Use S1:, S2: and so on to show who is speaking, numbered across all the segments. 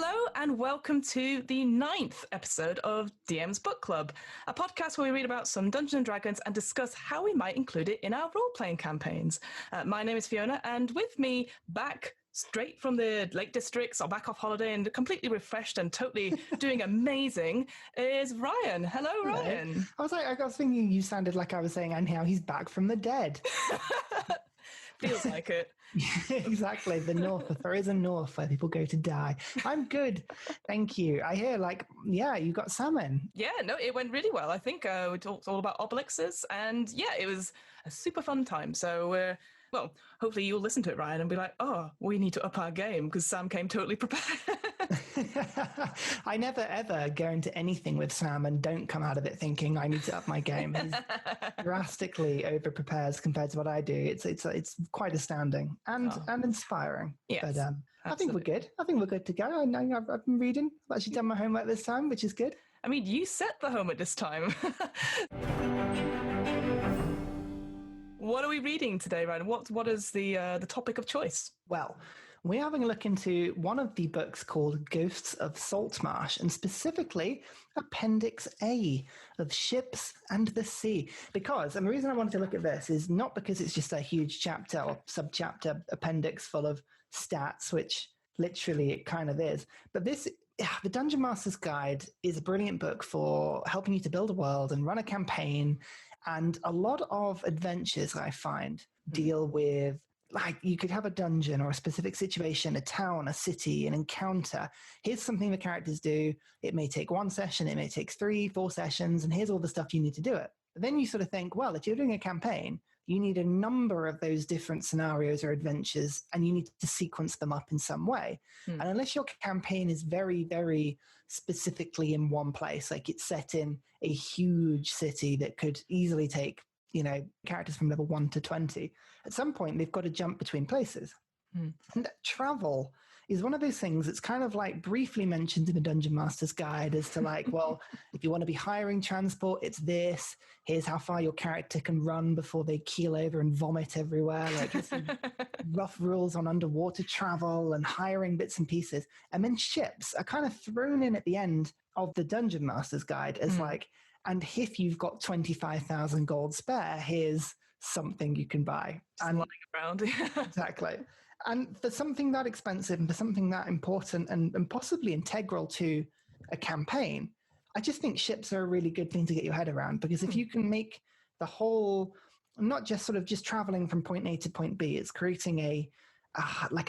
S1: Hello and welcome to the 9th episode of DM's Book Club, a podcast where we read about some Dungeons & Dragons and discuss how we might include it in our role-playing campaigns. My name is Fiona, and with me, back straight from the Lake Districts, or back off holiday and completely refreshed and totally doing amazing, is Ryan. Hello, Ryan.
S2: I was thinking you sounded like I was saying, and now he's back from the dead.
S1: Feels like it.
S2: Exactly. The north. If there is a north where people go to die. I'm good. Thank you. I hear you got salmon.
S1: Yeah, no, it went really well. I think we talked all about obelixes, and yeah, it was a super fun time. So, well, hopefully you'll listen to it, Ryan, and be like, oh, we need to up our game because Sam came totally prepared.
S2: I never ever go into anything with Sam and don't come out of it thinking I need to up my game. He's drastically over prepares compared to what I do. It's quite astounding and inspiring.
S1: Yes,
S2: but I think we're good. I think we're good to go. I've been reading. I've actually done my homework this time, which is good.
S1: I mean, you set the homework this time. What are we reading today, Ryan? What is the topic of choice?
S2: Well, we're having a look into one of the books called Ghosts of Saltmarsh, and specifically Appendix A of Ships and the Sea. And the reason I wanted to look at this is not because it's just a huge chapter or subchapter appendix full of stats, which literally it kind of is, but the Dungeon Master's Guide is a brilliant book for helping you to build a world and run a campaign. And a lot of adventures, I find, deal with, like, you could have a dungeon or a specific situation, a town, a city, an encounter. Here's something the characters do. It may take 1 session, it may take 3-4 sessions, and here's all the stuff you need to do it. But then you sort of think, well, if you're doing a campaign, you need a number of those different scenarios or adventures, and you need to sequence them up in some way. And unless your campaign is very, very specifically in one place, like it's set in a huge city that could easily take, characters from level 1 to 20, at some point they've got to jump between places. And travel is one of those things that's kind of like briefly mentioned in the Dungeon Master's Guide as to like, well, if you want to be hiring transport, it's this. Here's how far your character can run before they keel over and vomit everywhere. Like here's some rough rules on underwater travel and hiring bits and pieces. And then ships are kind of thrown in at the end of the Dungeon Master's Guide as like, and if you've got 25,000 gold spare, here's something you can buy.
S1: And lying around.
S2: Exactly. And for something that expensive and for something that important and possibly integral to a campaign, I just think ships are a really good thing to get your head around, because if you can make the whole, not just sort of just traveling from point A to point B, it's creating a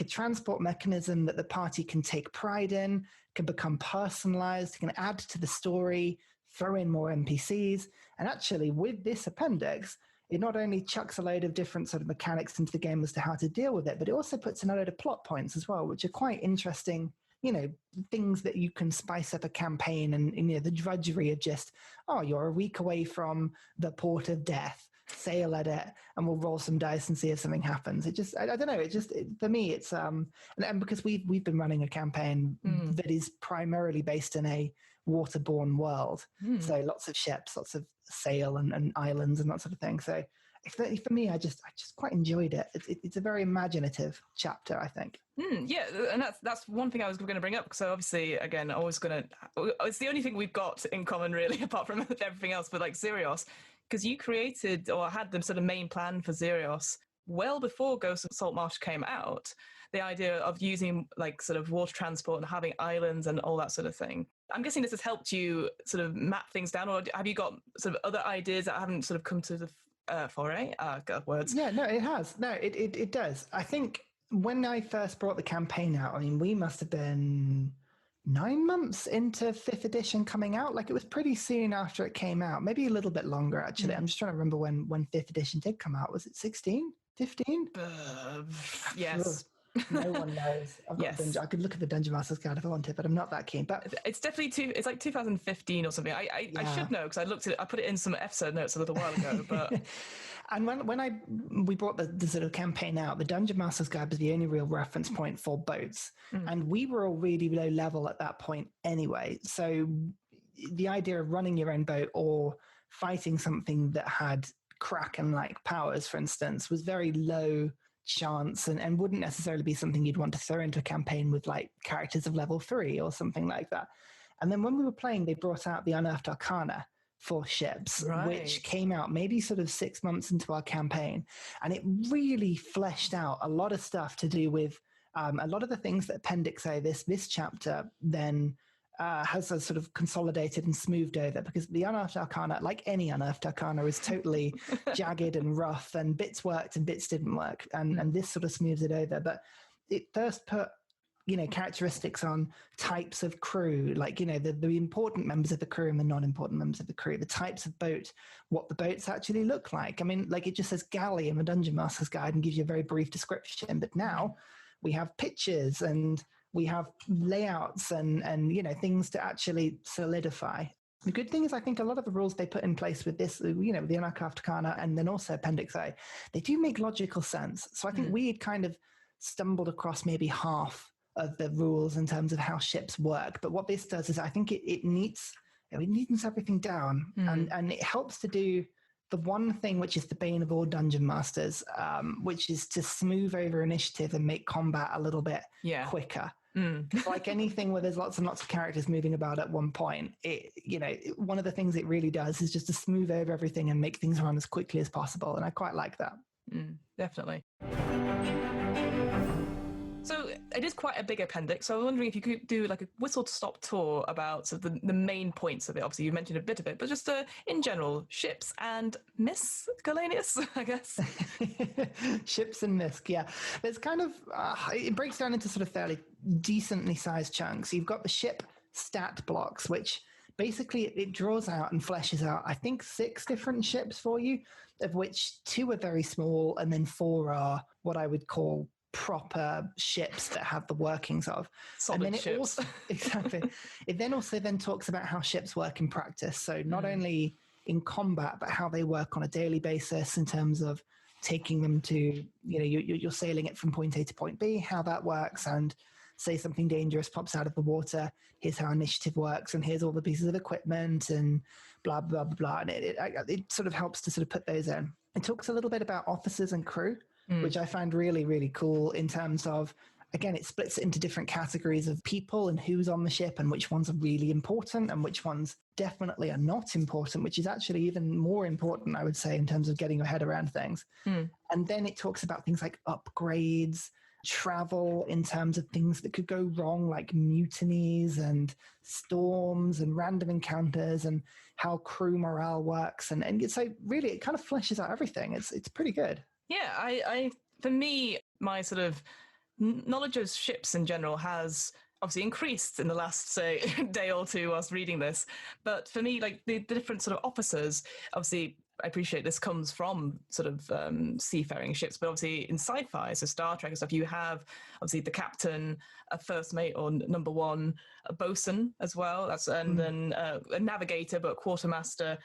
S2: transport mechanism that the party can take pride in, can become personalized, can add to the story, throw in more NPCs. And actually with this appendix, it not only chucks a load of different sort of mechanics into the game as to how to deal with it, but it also puts in a load of plot points as well, which are quite interesting, things that you can spice up a campaign and the drudgery of just, you're a week away from the port of death, sail at it, and we'll roll some dice and see if something happens. It just, I don't know, for me, it's, and because we've been running a campaign that is primarily based in a waterborne world. So lots of ships, lots of sail and islands and that sort of thing. So for me, I just quite enjoyed it. It's a very imaginative chapter, I think.
S1: Yeah, and that's one thing I was going to bring up. So obviously, again, it's the only thing we've got in common, really, apart from everything else, but like Xerios, because you created or had the sort of main plan for Xerios well before Ghosts of Saltmarsh came out. The idea of using like sort of water transport and having islands and all that sort of thing. I'm guessing this has helped you sort of map things down, or have you got sort of other ideas that haven't sort of come to the foray? God, words.
S2: Yeah, no, it has. No, it does. I think when I first brought the campaign out, I mean, we must have been 9 months into 5th edition coming out. Like it was pretty soon after it came out, maybe a little bit longer, actually. I'm just trying to remember when 5th edition did come out. Was it 16? 15?
S1: Yes.
S2: No one knows. I could look at the Dungeon Master's Guide if I wanted, but I'm not that keen. But
S1: it's definitely it's like 2015 or something. I should know because I looked at it. I put it in some episode notes a little while ago. But
S2: and when we brought the sort of campaign out, the Dungeon Master's Guide was the only real reference point for boats, and we were all really low level at that point anyway. So the idea of running your own boat or fighting something that had Kraken-like powers, for instance, was very low chance and wouldn't necessarily be something you'd want to throw into a campaign with like characters of level 3 or something like that. And then when we were playing, they brought out the Unearthed Arcana for ships, which came out maybe sort of 6 months into our campaign. And it really fleshed out a lot of stuff to do with a lot of the things that Appendix A, this chapter, then has a sort of consolidated and smoothed over, because the Unearthed Arcana, like any Unearthed Arcana, is totally jagged and rough, and bits worked and bits didn't work. And this sort of smooths it over. But it first put characteristics on types of crew, like, the important members of the crew and the non-important members of the crew, the types of boat, what the boats actually look like. I mean, like, it just says galley in the Dungeon Master's Guide and gives you a very brief description. But now we have pictures and we have layouts and things to actually solidify. The good thing is, I think a lot of the rules they put in place with this, the Unearthed Arcana and then also Appendix A, they do make logical sense. So I think we had kind of stumbled across maybe half of the rules in terms of how ships work. But what this does is, I think it neatens everything down, and it helps to do the one thing which is the bane of all dungeon masters, which is to smooth over initiative and make combat a little bit quicker. It's like anything where there's lots and lots of characters moving about at one point. One of the things it really does is just to smooth over everything and make things run as quickly as possible. And I quite like that.
S1: Definitely. So it is quite a big appendix. So I'm wondering if you could do like a whistle-stop tour about sort of the main points of it. Obviously, you mentioned a bit of it, but just in general, ships and miscellaneous, I guess.
S2: Ships and misc, yeah. It's kind of, it breaks down into sort of fairly decently sized chunks. You've got the ship stat blocks, which basically it draws out and fleshes out, I think, 6 different ships for you, of which 2 are very small and then 4 are what I would call proper ships that have the workings of.
S1: Solid
S2: and then
S1: ships.
S2: Also, exactly. It then also talks about how ships work in practice. So not only in combat, but how they work on a daily basis in terms of taking them to, you're sailing it from point A to point B, how that works, and say something dangerous pops out of the water, here's how initiative works, and here's all the pieces of equipment, and blah, blah, blah, blah. And it sort of helps to sort of put those in. It talks a little bit about officers and crew, which I find really, really cool in terms of, again, it splits it into different categories of people and who's on the ship and which ones are really important and which ones definitely are not important, which is actually even more important, I would say, in terms of getting your head around things. And then it talks about things like upgrades, travel in terms of things that could go wrong, like mutinies and storms and random encounters, and how crew morale works. And so really it kind of fleshes out everything. It's pretty good.
S1: Yeah, I for me, my sort of knowledge of ships in general has obviously increased in the last, say, day or two whilst reading this. But for me, like the different sort of officers, obviously, I appreciate this comes from sort of seafaring ships, but obviously in sci-fi, so Star Trek and stuff, you have obviously the captain, a first mate or number one, a bosun as well. And then a navigator, but a quartermaster,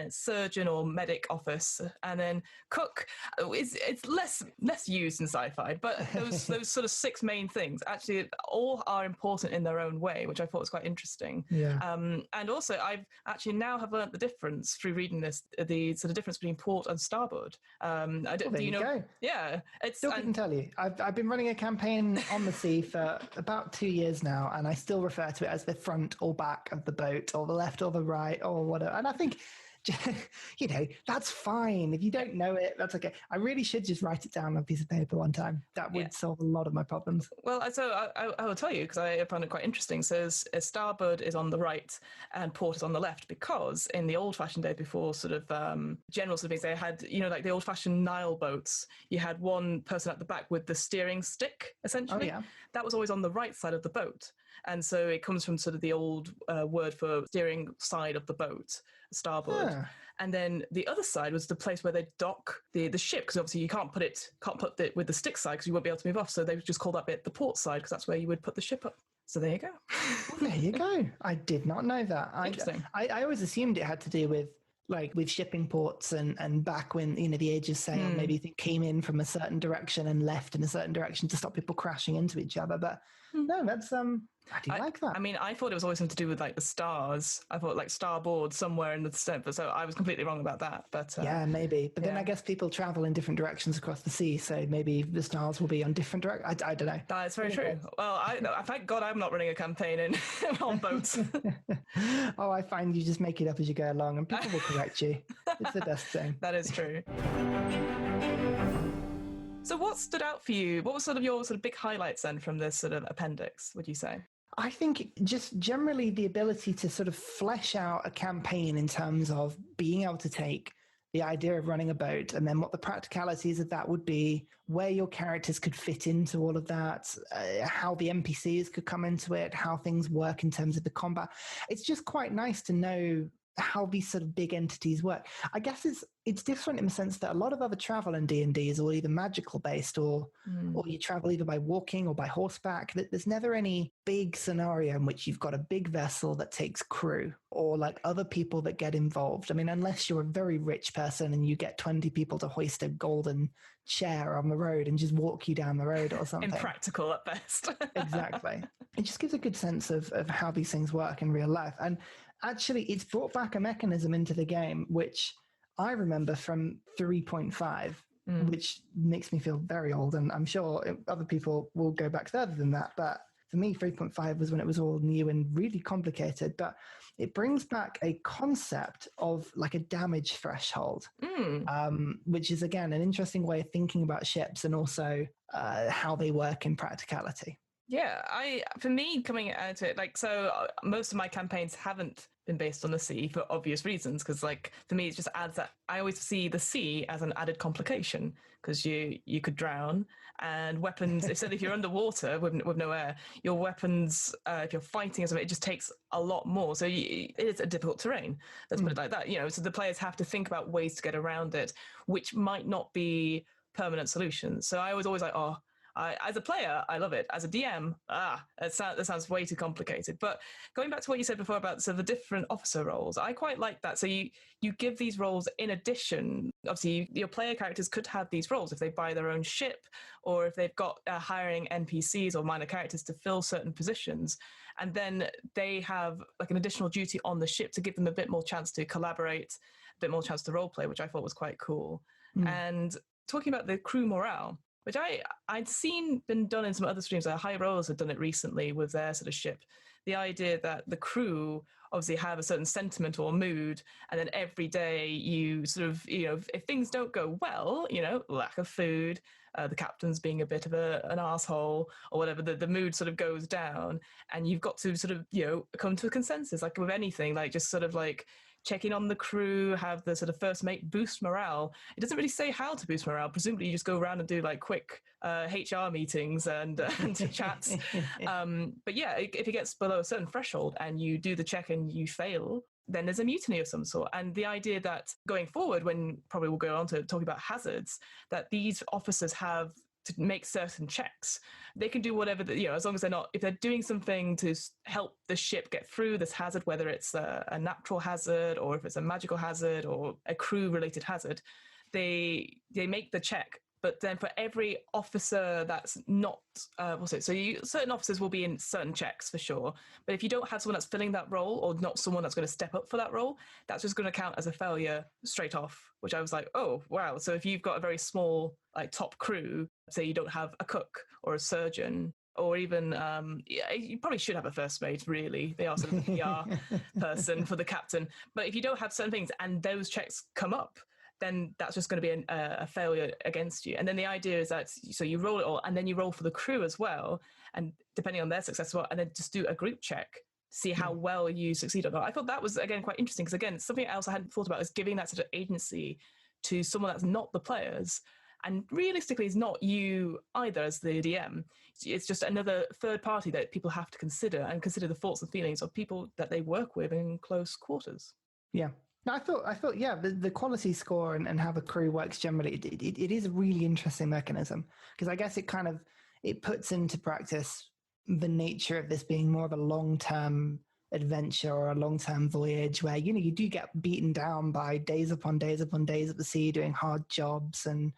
S1: surgeon or medic office, and then cook. It's less used in sci-fi, but those sort of 6 main things actually all are important in their own way, which I thought was quite interesting. And also I've actually now have learnt the difference through reading this, the sort of difference between port and starboard.
S2: There you go.
S1: Yeah,
S2: still couldn't tell you. I've been running a campaign on the sea for about 2 years now, and I still refer to it as the front or back of the boat, or the left or the right, or whatever. And I think, that's fine. If you don't know it, that's okay. I really should just write it down on a piece of paper one time. That would solve a lot of my problems.
S1: Well, so I will tell you, because I found it quite interesting. So starboard is on the right and port is on the left, because in the old-fashioned day, before sort of general sort of things, they had, like the old-fashioned Nile boats, you had one person at the back with the steering stick, essentially.
S2: Oh, yeah.
S1: That was always on the right side of the boat. And so it comes from sort of the old word for steering side of the boat, starboard.
S2: Yeah.
S1: And then the other side was the place where they dock the ship, because obviously you can't put it with the stick side because you won't be able to move off. So they would just call that bit the port side, because that's where you would put the ship up. So there you go.
S2: There you go. I did not know that.
S1: Interesting.
S2: I always assumed it had to do with with shipping ports and back when, the age of sail, maybe they came in from a certain direction and left in a certain direction to stop people crashing into each other. But No, that's I do like that.
S1: I mean, I thought it was always something to do with like the stars. I thought like starboard somewhere in the center. So I was completely wrong about that. But
S2: Yeah, maybe. But then I guess people travel in different directions across the sea, so maybe the stars will be on different directions. I don't know.
S1: That's very true. Well, I thank God I'm not running a campaign in on boats.
S2: Oh, I find you just make it up as you go along, and people will correct you. It's the best thing.
S1: That is true. So what stood out for you? What was sort of your sort of big highlights then from this sort of appendix, would you say?
S2: I think just generally the ability to sort of flesh out a campaign in terms of being able to take the idea of running a boat and then what the practicalities of that would be, where your characters could fit into all of that, how the NPCs could come into it, how things work in terms of the combat. It's just quite nice to know how these sort of big entities work. I guess it's different in the sense that a lot of other travel in D&D is all either magical based or you travel either by walking or by horseback. There's never any big scenario in which you've got a big vessel that takes crew or like other people that get involved. I mean, unless you're a very rich person and you get 20 people to hoist a golden chair on the road and just walk you down the road or something.
S1: Impractical at best.
S2: Exactly. It just gives a good sense of how these things work in real life. And actually, it's brought back a mechanism into the game, which I remember from 3.5, which makes me feel very old. And I'm sure other people will go back further than that. But for me, 3.5 was when it was all new and really complicated. But it brings back a concept of like a damage threshold, which is, again, an interesting way of thinking about ships and also how they work in practicality.
S1: Yeah, for me coming out to it, like, so most of my campaigns haven't been based on the sea for obvious reasons, because like for me it just adds that I always see the sea as an added complication because you could drown, and weapons if you're underwater with no air, your weapons if you're fighting or something, it just takes a lot more, so it is a difficult terrain, let's put it like that, so the players have to think about ways to get around it, which might not be permanent solutions. So I was always like, as a player, I love it. As a DM, that sounds way too complicated. But going back to what you said before about the different officer roles, I quite like that. So you give these roles in addition. Obviously, your player characters could have these roles if they buy their own ship or if they've got hiring NPCs or minor characters to fill certain positions. And then they have like an additional duty on the ship to give them a bit more chance to collaborate, a bit more chance to roleplay, which I thought was quite cool. And talking about the crew morale, which I'd seen been done in some other streams. High Rollers had done it recently with their sort of ship. The idea that the crew obviously have a certain sentiment or mood, and then every day you sort of, if things don't go well, lack of food, the captain's being a bit of an asshole or whatever, the mood sort of goes down, and you've got to sort of, come to a consensus, like with anything, like just sort of like check in on the crew, have the sort of first mate boost morale. It doesn't really say how to boost morale. Presumably you just go around and do like quick HR meetings and chats. But yeah, if it gets below a certain threshold and you do the check and you fail, then there's a mutiny of some sort. And the idea that going forward, when probably we'll go on to talk about hazards, that these officers have to make certain checks. They can do whatever, as long as if they're doing something to help the ship get through this hazard, whether it's a natural hazard or if it's a magical hazard or a crew-related hazard, they make the check. But then for every officer that's not, certain officers will be in certain checks for sure. But if you don't have someone that's filling that role or not someone that's going to step up for that role, that's just going to count as a failure straight off, which I was like, oh, wow. So if you've got a very small, like top crew, say you don't have a cook or a surgeon, or even, you probably should have a first mate, really. They are sort of the PR person for the captain. But if you don't have certain things and those checks come up, then that's just going to be a failure against you. And then the idea is that, so you roll it all, and then you roll for the crew as well, and depending on their success as well, and then just do a group check, see how well you succeed or not. I thought that was, again, quite interesting, because, again, something else I hadn't thought about is giving that sort of agency to someone that's not the players, and realistically is not you either as the DM. It's just another third party that people have to consider, and consider the thoughts and feelings of people that they work with in close quarters.
S2: Yeah. No, I thought, yeah, the quality score and how the crew works generally, it is a really interesting mechanism, because I guess it puts into practice the nature of this being more of a long-term adventure or a long-term voyage where, you do get beaten down by days upon days upon days at the sea doing hard jobs and,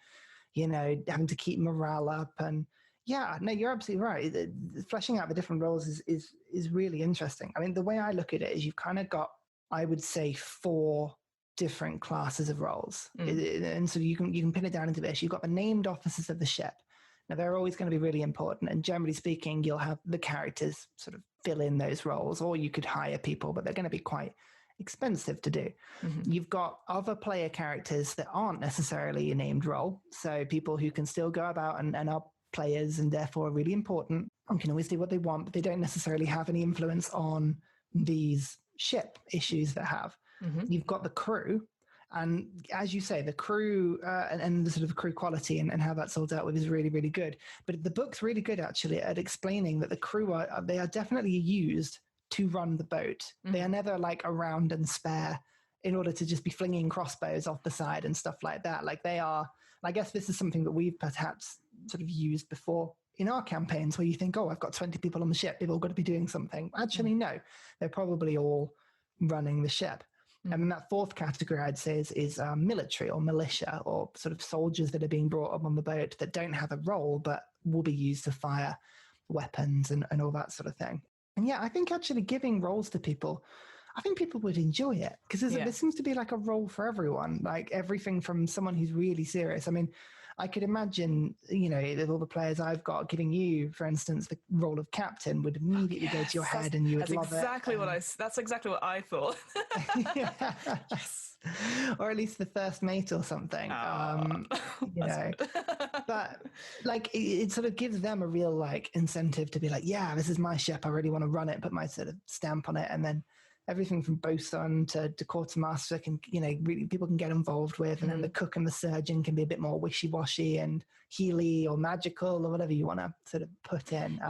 S2: having to keep morale up. And, Yeah, no, you're absolutely right. Fleshing out the different roles is really interesting. I mean, the way I look at it is you've kind of got, I would say, 4 different classes of roles, and so you can pin it down into this. You've got the named officers of the ship. Now they're always going to be really important, and generally speaking, you'll have the characters sort of fill in those roles, or you could hire people, but they're going to be quite expensive to do. You've got other player characters that aren't necessarily a named role, so people who can still go about and are players and therefore are really important and can always do what they want, but they don't necessarily have any influence on these ship issues that have. You've got the crew, and as you say, the crew and the sort of crew quality and how that's all dealt with is really, really good. But the book's really good actually at explaining that the crew they are definitely used to run the boat. They are never like around and spare in order to just be flinging crossbows off the side and stuff like that. Like they are, I guess this is something that we've perhaps sort of used before in our campaigns where you think, oh, I've got 20 people on the ship, they've all got to be doing something. Actually, no, they're probably all running the ship. And then that 4th category, I'd say, is military or militia, or sort of soldiers that are being brought up on the boat that don't have a role, but will be used to fire weapons and all that sort of thing. And yeah, I think actually giving roles to people, I think people would enjoy it, because there seems to be like a role for everyone, like everything from someone who's really serious. I mean, I could imagine, with all the players I've got, giving you, for instance, the role of captain would immediately go to your head, and you would love
S1: exactly
S2: it.
S1: That's exactly what I thought.
S2: Yes. Or at least the first mate or something. But like it sort of gives them a real like incentive to be like, yeah, this is my ship, I really want to run it, put my sort of stamp on it. And then everything from bosun to quartermaster can, really people can get involved with. And then the cook and the surgeon can be a bit more wishy-washy and healy or magical or whatever you want to sort of put in.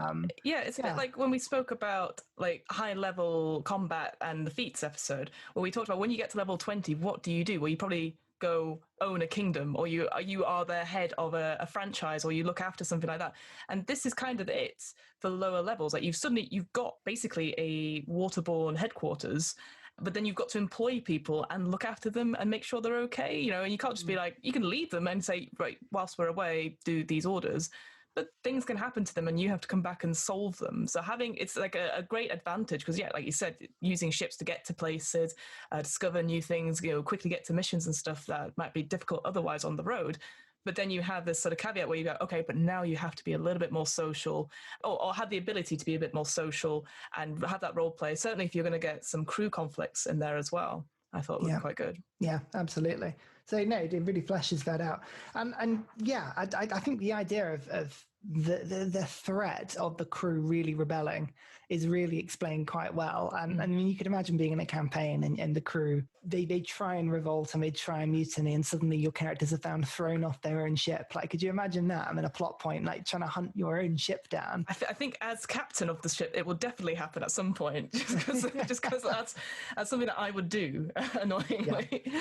S1: It's a bit like when we spoke about like high level combat and the feats episode, where we talked about when you get to level 20, what do you do? Well, you probably go own a kingdom, or you are the head of a franchise, or you look after something like that. And this is kind of it for lower levels. Like you've got basically a waterborne headquarters, but then you've got to employ people and look after them and make sure they're okay, and you can't just be like, you can leave them and say, right, whilst we're away, do these orders. But things can happen to them and you have to come back and solve them. So it's like a great advantage, because like you said, using ships to get to places, discover new things, quickly get to missions and stuff that might be difficult otherwise on the road. But then you have this sort of caveat where you go, okay, but now you have to be a little bit more social, or have the ability to be a bit more social and have that role play. Certainly if you're going to get some crew conflicts in there as well, I thought it was quite good.
S2: Yeah, absolutely. So no, it really fleshes that out. And yeah, I think the idea of the threat of the crew really rebelling is really explained quite well. And I mean, you could imagine being in a campaign and the crew, they try and revolt and they try and mutiny, and suddenly your characters are found thrown off their own ship. Like, could you imagine that? I mean, a plot point, like trying to hunt your own ship down.
S1: I think as captain of the ship, it will definitely happen at some point, just because that's something that I would do, annoyingly. Yeah.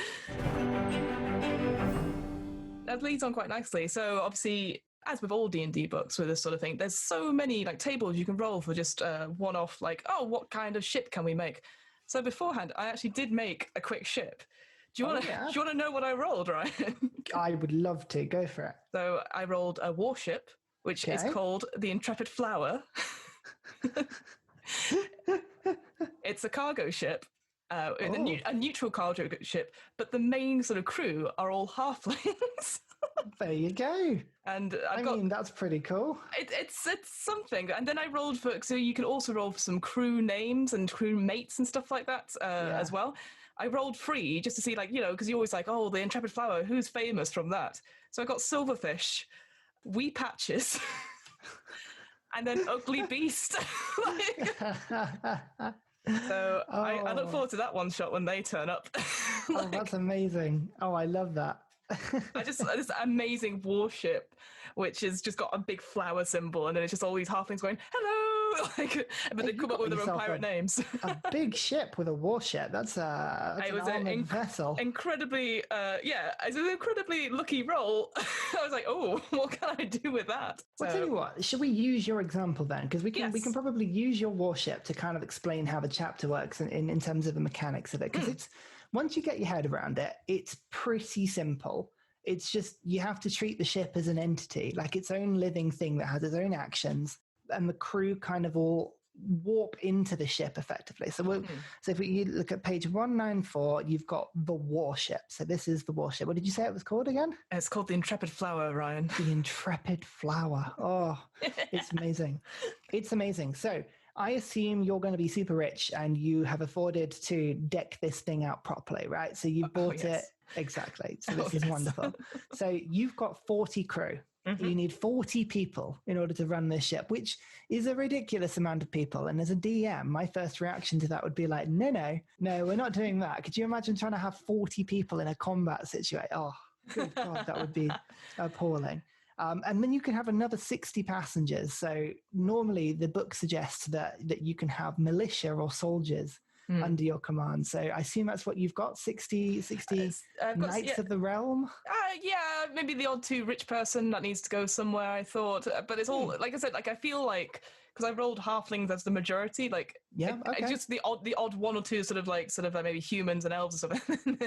S1: That leads on quite nicely. So obviously, as with all D&D books with this sort of thing, there's so many like tables you can roll for just one-off, like, oh, what kind of ship can we make? So beforehand, I actually did make a quick ship. Do you want to know what I rolled, Ryan? I
S2: would love to. Go for it.
S1: So I rolled a warship, which is called the Intrepid Flower. It's a cargo ship. A neutral cargo ship, but the main sort of crew are all halflings.
S2: There you go.
S1: And
S2: I mean, that's pretty cool.
S1: It's something. And then I rolled so you can also roll for some crew names and crew mates and stuff like that as well. I rolled free just to see, like, because you always like, oh, the Intrepid Flower, who's famous from that? So I got Silverfish, Wee Patches, and then Ugly Beast. So I look forward to that one shot when they turn up.
S2: Oh, that's amazing. Oh, I love that.
S1: This amazing warship, which has just got a big flower symbol, and then it's just all these halflings going, hello, but they come up with their own pirate names.
S2: A big ship with a warship. That's it was an vessel.
S1: Incredibly, it's an incredibly lucky roll. I was like, oh, what can I do with that?
S2: Well, tell you what, should we use your example then? Because we can probably use your warship to kind of explain how the chapter works in terms of the mechanics of it. Because it's once you get your head around it, it's pretty simple. It's just, you have to treat the ship as an entity, like its own living thing that has its own actions, and the crew kind of all warp into the ship effectively. So so if you look at page 194, you've got the warship. So this is the warship. What did you say it was called again?
S1: It's called the Intrepid Flower, Ryan.
S2: The Intrepid Flower. Oh, it's amazing. It's amazing. So I assume you're going to be super rich and you have afforded to deck this thing out properly, right? So you bought it. Exactly. So this is wonderful. So you've got 40 crew. You need 40 people in order to run this ship, which is a ridiculous amount of people. And as a DM, my first reaction to that would be like, no, we're not doing that. Could you imagine trying to have 40 people in a combat situation? Oh, good God, that would be appalling. And then you can have another 60 passengers. So normally the book suggests that you can have militia or soldiers under your command. So I assume that's what you've got, 60 Knights of the Realm?
S1: Yeah, maybe the odd 2 rich person that needs to go somewhere, I thought. But it's all, like I said, like I feel like, because I rolled halflings as the majority, like just the odd 1 or 2 sort of maybe humans and elves or something.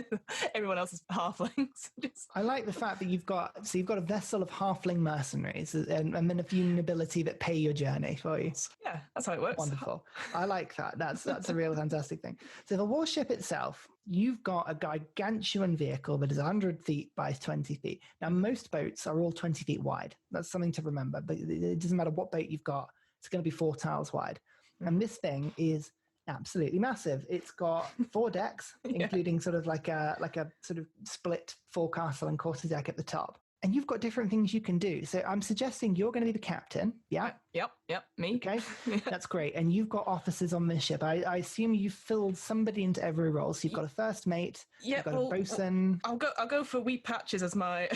S1: Everyone else is halflings.
S2: I like the fact that you've got a vessel of halfling mercenaries and then a few nobility that pay your journey for you.
S1: Yeah, that's how it works.
S2: Wonderful. I like that. That's a real fantastic thing. So the warship itself, you've got a gargantuan vehicle that is 100 feet by 20 feet. Now, most boats are all 20 feet wide. That's something to remember, but it doesn't matter what boat you've got. It's going to be 4 tiles wide. And this thing is absolutely massive. It's got 4 decks, including sort of like a sort of split forecastle and quarterdeck at the top. And you've got different things you can do. So I'm suggesting you're going to be the captain. Yeah?
S1: Yep, me.
S2: Okay, that's great. And you've got officers on this ship. I assume you've filled somebody into every role. So you've got a first mate, you've got a bosun.
S1: I'll go for Wee Patches as my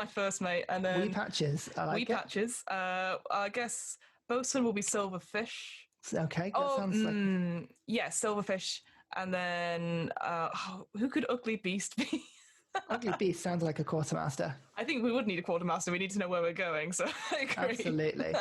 S1: first mate. And then
S2: Wee Patches, I like
S1: Wee Patches. I guess bosun will be Silverfish.
S2: Okay, that sounds like...
S1: Yeah, Silverfish. And then who could Ugly Beast be?
S2: Ugly Beast sounds like a quartermaster.
S1: I think we would need a quartermaster. We need to know where we're going, so I agree.
S2: Absolutely.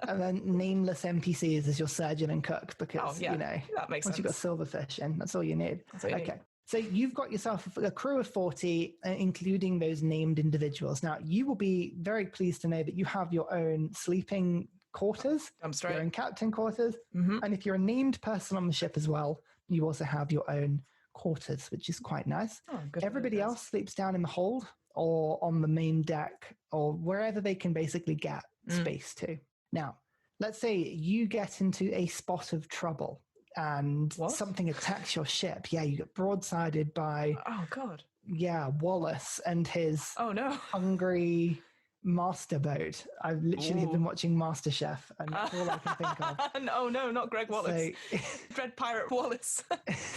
S2: And then nameless NPCs as your surgeon and cook, because,
S1: that makes
S2: once
S1: sense.
S2: you've got Silverfish in, that's all you need.
S1: That's all you need.
S2: So you've got yourself a crew of 40, including those named individuals. Now, you will be very pleased to know that you have your own sleeping quarters, your own captain quarters. And if you're a named person on the ship as well, you also have your own quarters, which is quite nice. Everybody else sleeps down in the hold or on the main deck or wherever they can basically get space to. Now, let's say you get into a spot of trouble and something attacks your ship. Yeah, you get broadsided by...
S1: Oh, God.
S2: Yeah, Wallace and his hungry master boat. I've literally been watching MasterChef and that's all I can think of.
S1: No, not Greg Wallace. So, Dread Pirate Wallace.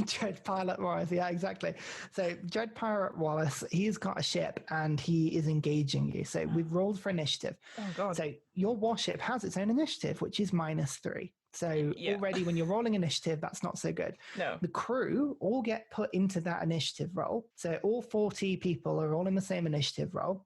S2: Dread Pilot Wallace, yeah, exactly. So Dread Pirate Wallace, he's got a ship and he is engaging you. So we've rolled for initiative.
S1: Oh, God.
S2: So your warship has its own initiative, which is -3. So already when you're rolling initiative, that's not so good.
S1: No.
S2: The crew all get put into that initiative roll. So all 40 people are all in the same initiative roll,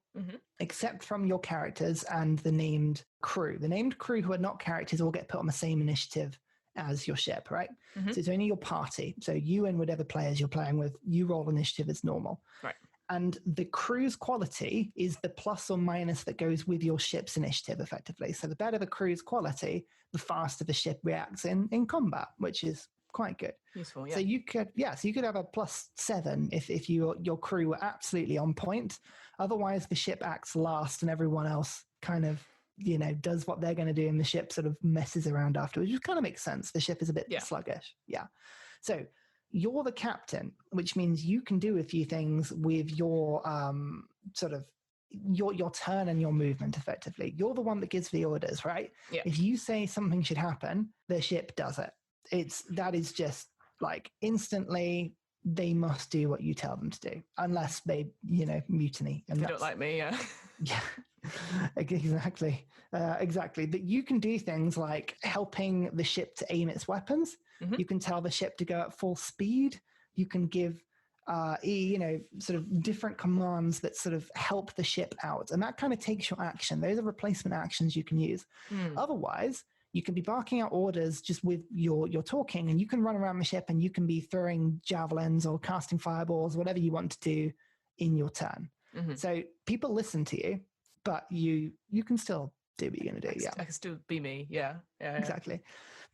S2: except from your characters and the named crew. The named crew who are not characters all get put on the same initiative as your ship, right? So it's only your party. So you and whatever players you're playing with, you roll initiative as normal.
S1: Right.
S2: And the crew's quality is the plus or minus that goes with your ship's initiative, effectively. So the better the crew's quality, the faster the ship reacts in combat, which is quite good.
S1: Useful, yeah.
S2: So you could have a +7 if your crew were absolutely on point. Otherwise, the ship acts last and everyone else kind of, does what they're going to do and the ship sort of messes around afterwards, which kind of makes sense. The ship is a bit sluggish. Yeah. So you're the captain, which means you can do a few things with your sort of your turn and your movement effectively. You're the one that gives the orders, right?
S1: Yeah.
S2: If you say something should happen, the ship does it. That is just like instantly they must do what you tell them to do, unless they, mutiny. And
S1: they don't like me, yeah.
S2: Yeah, exactly. Exactly. But you can do things like helping the ship to aim its weapons. You can tell the ship to go at full speed. You can give, sort of different commands that sort of help the ship out. And that kind of takes your action. Those are replacement actions you can use. Otherwise, you can be barking out orders just with your talking, and you can run around the ship and you can be throwing javelins or casting fireballs, whatever you want to do in your turn. So people listen to you, but you can still do what you're going to do.
S1: I can still be me. Yeah.
S2: Exactly.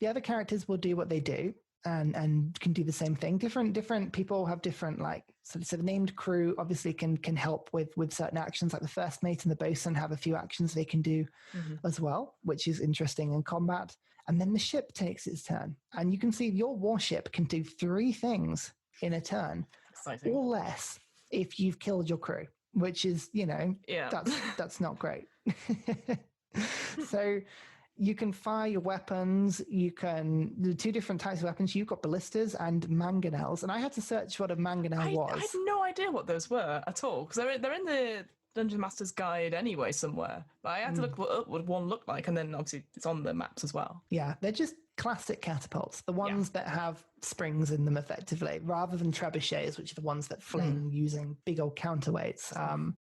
S2: The other characters will do what they do and can do the same thing. Different people have different, like, so the named crew obviously can help with certain actions, like the first mate and the bosun have a few actions they can do as well, which is interesting in combat. And then the ship takes its turn, and you can see your warship can do 3 things in a turn.
S1: Exciting.
S2: Or less if you've killed your crew, which is, that's not great. So you can fire your weapons. The 2 different types of weapons. You've got ballistas and mangonels. And I had to search what a mangonel was.
S1: I had no idea what those were at all, because they're in the Dungeon Master's Guide anyway somewhere. But I had to look what one looked like, and then obviously it's on the maps as well.
S2: Yeah, they're just classic catapults, the ones that have springs in them effectively, rather than trebuchets, which are the ones that fling using big old counterweights.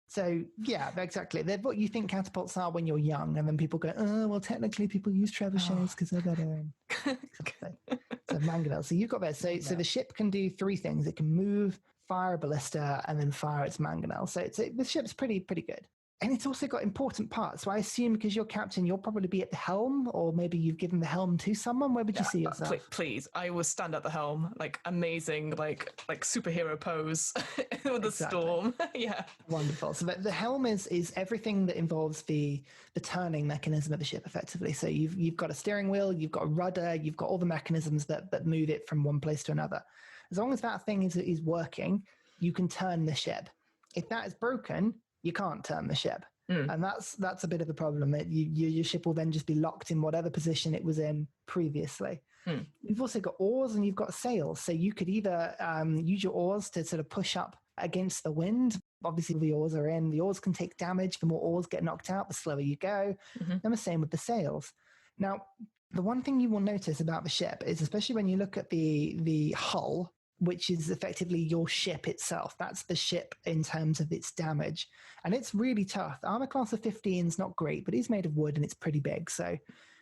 S2: So yeah, exactly. They're what you think catapults are when you're young, and then people go, oh, well, technically people use trebuchets because they're better. So mangonel. So you've got that. So the ship can do 3 things. It can move, fire a ballista, and then fire its mangonel. So the ship's pretty good. And it's also got important parts. So I assume because you're captain, you'll probably be at the helm, or maybe you've given the helm to someone. Where would you see yourself?
S1: Please, I will stand at the helm, like amazing, like superhero pose with the storm. Yeah,
S2: wonderful. So the helm is everything that involves the turning mechanism of the ship, effectively. So you've got a steering wheel, you've got a rudder, you've got all the mechanisms that move it from one place to another. As long as that thing is working, you can turn the ship. If that is broken, you can't turn the ship. And that's a bit of a problem. Your ship will then just be locked in whatever position it was in previously. You've also got oars and you've got sails. So you could either use your oars to sort of push up against the wind. Obviously, the oars are in. The oars can take damage. The more oars get knocked out, the slower you go. And the same with the sails. Now, the one thing you will notice about the ship is, especially when you look at the hull, which is effectively your ship itself. That's the ship in terms of its damage. And it's really tough. Armor class of 15 is not great, but it's made of wood and it's pretty big. So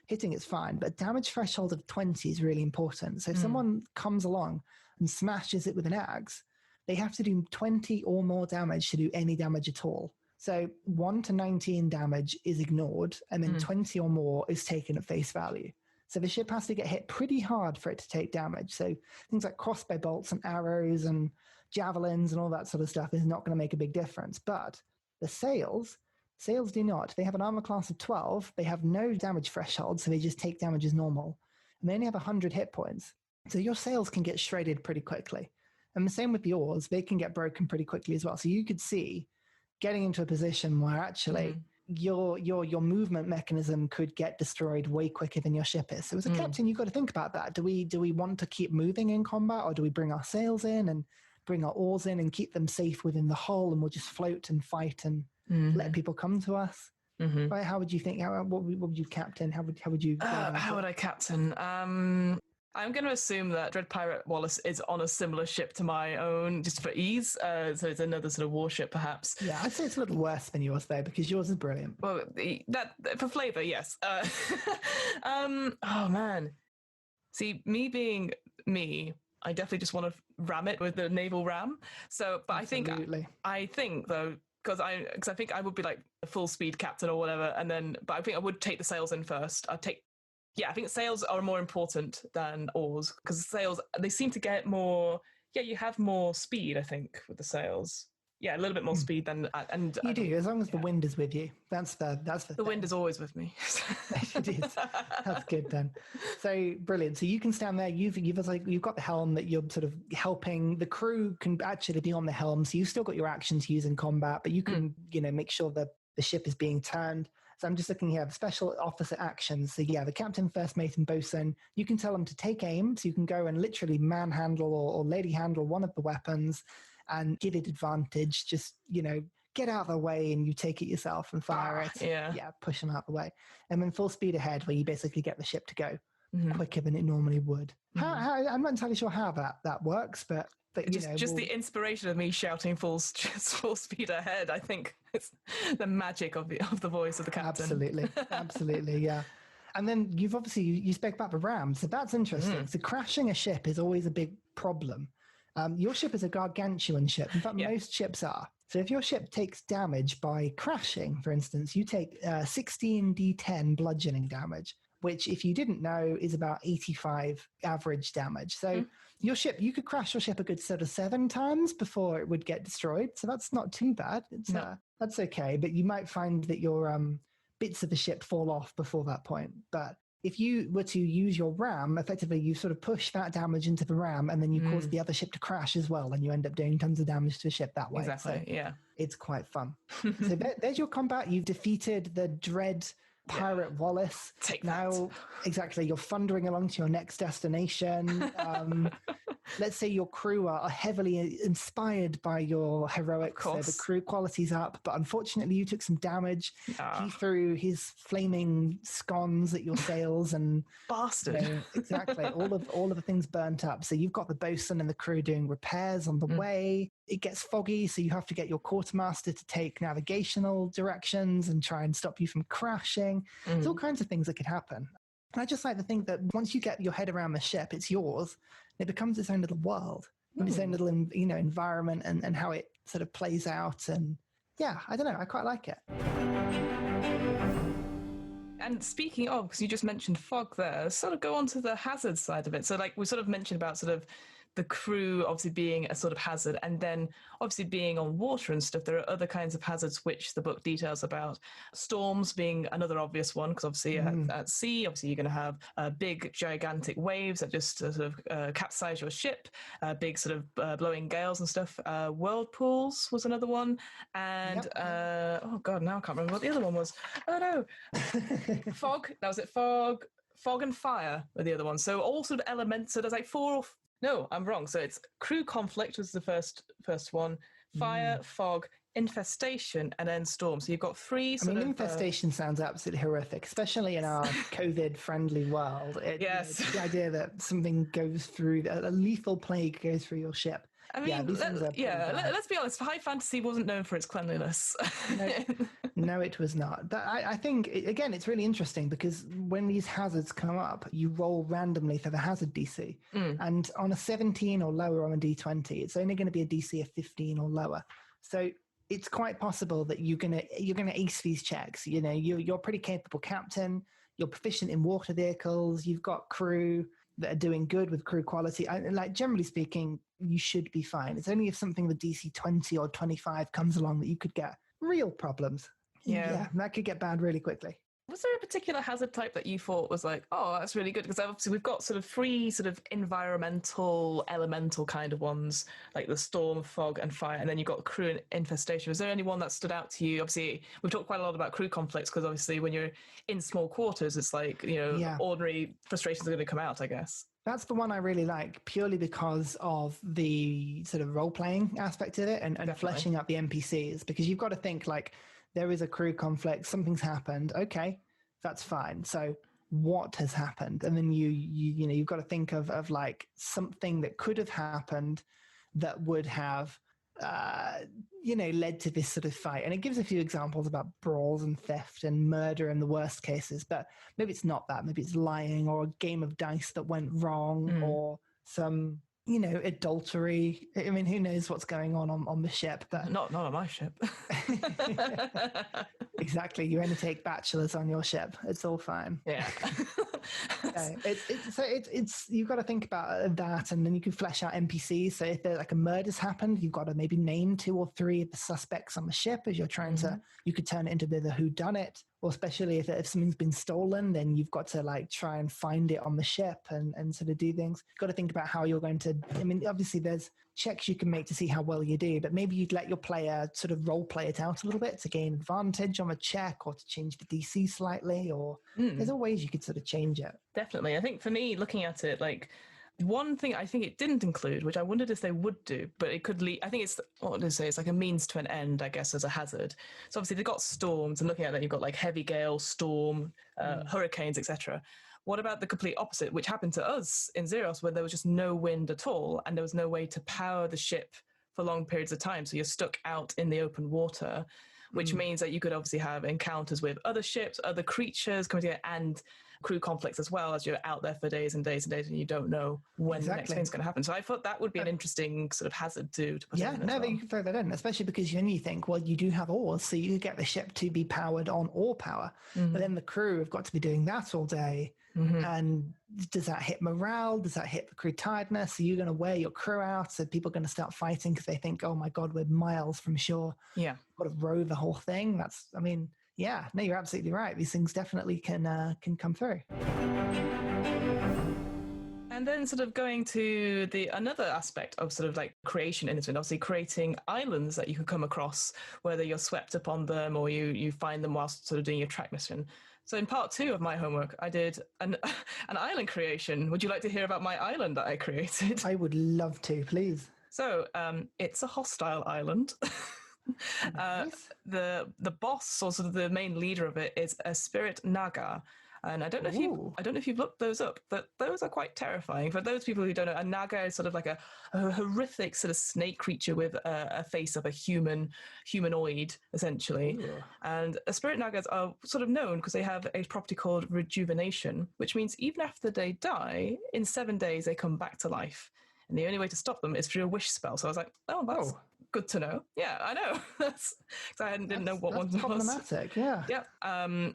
S2: hitting it's fine. But damage threshold of 20 is really important. So if someone comes along and smashes it with an axe, they have to do 20 or more damage to do any damage at all. So 1 to 19 damage is ignored, and then 20 or more is taken at face value. So the ship has to get hit pretty hard for it to take damage. So things like crossbow bolts and arrows and javelins and all that sort of stuff is not going to make a big difference. But the sails do not. They have an armor class of 12. They have no damage threshold, so they just take damage as normal. And they only have 100 hit points. So your sails can get shredded pretty quickly. And the same with the oars. They can get broken pretty quickly as well. So you could see getting into a position where actually your movement mechanism could get destroyed way quicker than your ship is. So as a captain, you've got to think about that. Do we want to keep moving in combat, or do we bring our sails in and bring our oars in and keep them safe within the hull, and we'll just float and fight and let people come to us? Right? How would you think? What would you captain? How would you?
S1: How would I captain? I'm going to assume that Dread Pirate Wallace is on a similar ship to my own, just for ease. So it's another sort of warship, perhaps.
S2: Yeah, I'd say it's a little worse than yours, though, because yours is brilliant.
S1: Well, that for flavour, yes. Oh man, see, me being me, I definitely just want to ram it with the naval ram. So, but
S2: Absolutely.
S1: I think though, because I think I would be like a full speed captain or whatever, but I think I would take the sails in first. I think sails are more important than oars, because sails, they seem to get more. Yeah, you have more speed, I think, with the sails. Yeah, a little bit more speed than and
S2: you do, as long as the wind is with you. That's the
S1: the wind is always with me.
S2: It is. That's good then. So brilliant. So you can stand there. You've got the helm that you're sort of helping. The crew can actually be on the helm, so you've still got your actions to use in combat, but you can make sure that the ship is being turned. So I'm just looking here, special officer actions. So yeah, the captain, first mate, and bosun, you can tell them to take aim. So you can go and literally manhandle or lady handle one of the weapons and give it advantage. Just, get out of the way and you take it yourself and fire it.
S1: Yeah,
S2: push them out the way. And then full speed ahead, where you basically get the ship to go quicker than it normally would. I'm not entirely sure how that works, but
S1: just the inspiration of me shouting full speed ahead, I think it's the magic of the voice of the captain.
S2: Absolutely, yeah. And then you spoke about the ram, so that's interesting. So crashing a ship is always a big problem. Your ship is a gargantuan ship. In fact, most ships are. So if your ship takes damage by crashing, for instance, you take 16d10 bludgeoning damage, which, if you didn't know, is about 85 average damage. So your ship, you could crash your ship a good sort of 7 times before it would get destroyed. So that's not too bad. That's okay. But you might find that your bits of the ship fall off before that point. But if you were to use your ram, effectively you sort of push that damage into the ram, and then you cause the other ship to crash as well, and you end up doing tons of damage to the ship that way.
S1: Exactly,
S2: so
S1: yeah.
S2: It's quite fun. So there's your combat. You've defeated the dread Pirate Wallace.
S1: Take
S2: now
S1: that.
S2: Exactly, you're thundering along to your next destination. Let's say your crew are heavily inspired by your heroics, so the crew quality's up, but unfortunately you took some damage. He threw his flaming scones at your sails, and
S1: bastard.
S2: Exactly, all of the things burnt up. So you've got the bosun and the crew doing repairs on the way. It gets foggy, so you have to get your quartermaster to take navigational directions and try and stop you from crashing. There's all kinds of things that could happen. And I just like to think that once you get your head around the ship, it's yours. It becomes its own little world, and its own little environment, and how it sort of plays out. And yeah, I don't know, I quite like it.
S1: And speaking of, because you just mentioned fog there, sort of go on to the hazard side of it. So like we sort of mentioned about sort of the crew obviously being a sort of hazard, and then obviously being on water and stuff, there are other kinds of hazards which the book details about. Storms being another obvious one, because obviously at sea, obviously you're going to have big gigantic waves that just sort of capsize your ship, big sort of blowing gales and stuff. Whirlpools was another one, and oh god, now I can't remember what the other one was. Oh no. Fog, that was it. Fog and fire were the other ones. So all sort of elements. So there's like no, I'm wrong. So it's crew conflict was the first one, fire, fog, infestation, and then storm. So you've got 3 sort of...
S2: infestation sounds absolutely horrific, especially in our COVID-friendly world.
S1: Yes.
S2: The idea that something goes through, a lethal plague goes through your ship.
S1: I mean, let's be honest, high fantasy wasn't known for its cleanliness.
S2: No, it was not. But I think, again, it's really interesting because when these hazards come up, you roll randomly for the hazard DC. And on a 17 or lower on a D20, it's only going to be a DC of 15 or lower. So it's quite possible that you're gonna ace these checks. You're a pretty capable captain. You're proficient in water vehicles. You've got crew that are doing good with crew quality. Like, generally speaking, you should be fine. It's only if something with DC 20 or 25 comes along that you could get real problems. Yeah, that could get bad really quickly.
S1: Was there a particular hazard type that you thought was like, oh, that's really good? Because obviously we've got sort of 3 sort of environmental, elemental kind of ones, like the storm, fog, and fire, and then you've got crew and infestation. Was there any one that stood out to you? Obviously, we've talked quite a lot about crew conflicts, because obviously when you're in small quarters, it's like, ordinary frustrations are going to come out, I guess.
S2: That's the one I really like, purely because of the sort of role-playing aspect of it and fleshing up the NPCs, because you've got to think, like, there is a crew conflict, something's happened. Okay, that's fine. So what has happened? And then you've got to think of like something that could have happened that would have, led to this sort of fight. And it gives a few examples about brawls and theft and murder in the worst cases, but maybe it's not that. Maybe it's lying, or a game of dice that went wrong, or some, adultery. I mean, who knows what's going on the ship? But
S1: not on my ship.
S2: Exactly. You only take bachelors on your ship. It's all fine.
S1: Yeah.
S2: It's you've got to think about that, and then you can flesh out NPCs. So if like a murder's happened, you've got to maybe name 2 or 3 of the suspects on the ship as you're trying to. You could turn it into the whodunit. Or especially if something's been stolen, then you've got to like try and find it on the ship and sort of do things. Got to think about how you're going to. I mean, obviously there's checks you can make to see how well you do, but maybe you'd let your player sort of role play it out a little bit to gain advantage on a check, or to change the DC slightly, or there's all ways you could sort of change it.
S1: Definitely. I think for me, looking at it, like, one thing I think it didn't include, which I wondered if they would do, but it could lead, I think it's, what did I say? It's like a means to an end, I guess, as a hazard. So obviously they've got storms, and looking at that, you've got like heavy gale, storm, hurricanes, etc. What about the complete opposite, which happened to us in Xeros, where there was just no wind at all, and there was no way to power the ship for long periods of time. So you're stuck out in the open water, which means that you could obviously have encounters with other ships, other creatures coming together, and crew conflicts as well, as you're out there for days and days and days and you don't know when the next thing's going to happen. So I thought that would be an interesting sort of hazard to put in.
S2: Yeah, but you can throw that in, especially because you think, well, you do have oars, so you get the ship to be powered on oar power. But then the crew have got to be doing that all day. And does that hit morale? Does that hit the crew tiredness? Are you going to wear your crew out? So people are going to start fighting because they think, oh my God, we're miles from shore.
S1: Yeah.
S2: Got to row the whole thing. Yeah, no, you're absolutely right. These things definitely can come through.
S1: And then sort of going to another aspect of sort of like creation in this one, obviously creating islands that you can come across, whether you're swept upon them or you find them whilst sort of doing your track mission. So in part 2 of my homework, I did an island creation. Would you like to hear about my island that I created?
S2: I would love to, please.
S1: So it's a hostile island.
S2: Nice.
S1: The boss, or sort of the main leader of it, is a spirit naga. And I don't know if you've looked those up, but those are quite terrifying. For those people who don't know, a naga is sort of like a horrific sort of snake creature with a face of a humanoid, essentially. Ooh. And spirit nagas are sort of known because they have a property called rejuvenation, which means even after they die, in 7 days they come back to life. And the only way to stop them is through a wish spell. So I was like, oh, that's good to know. Yeah, I know. Because I didn't know what one was.
S2: Problematic, yeah.
S1: Yeah.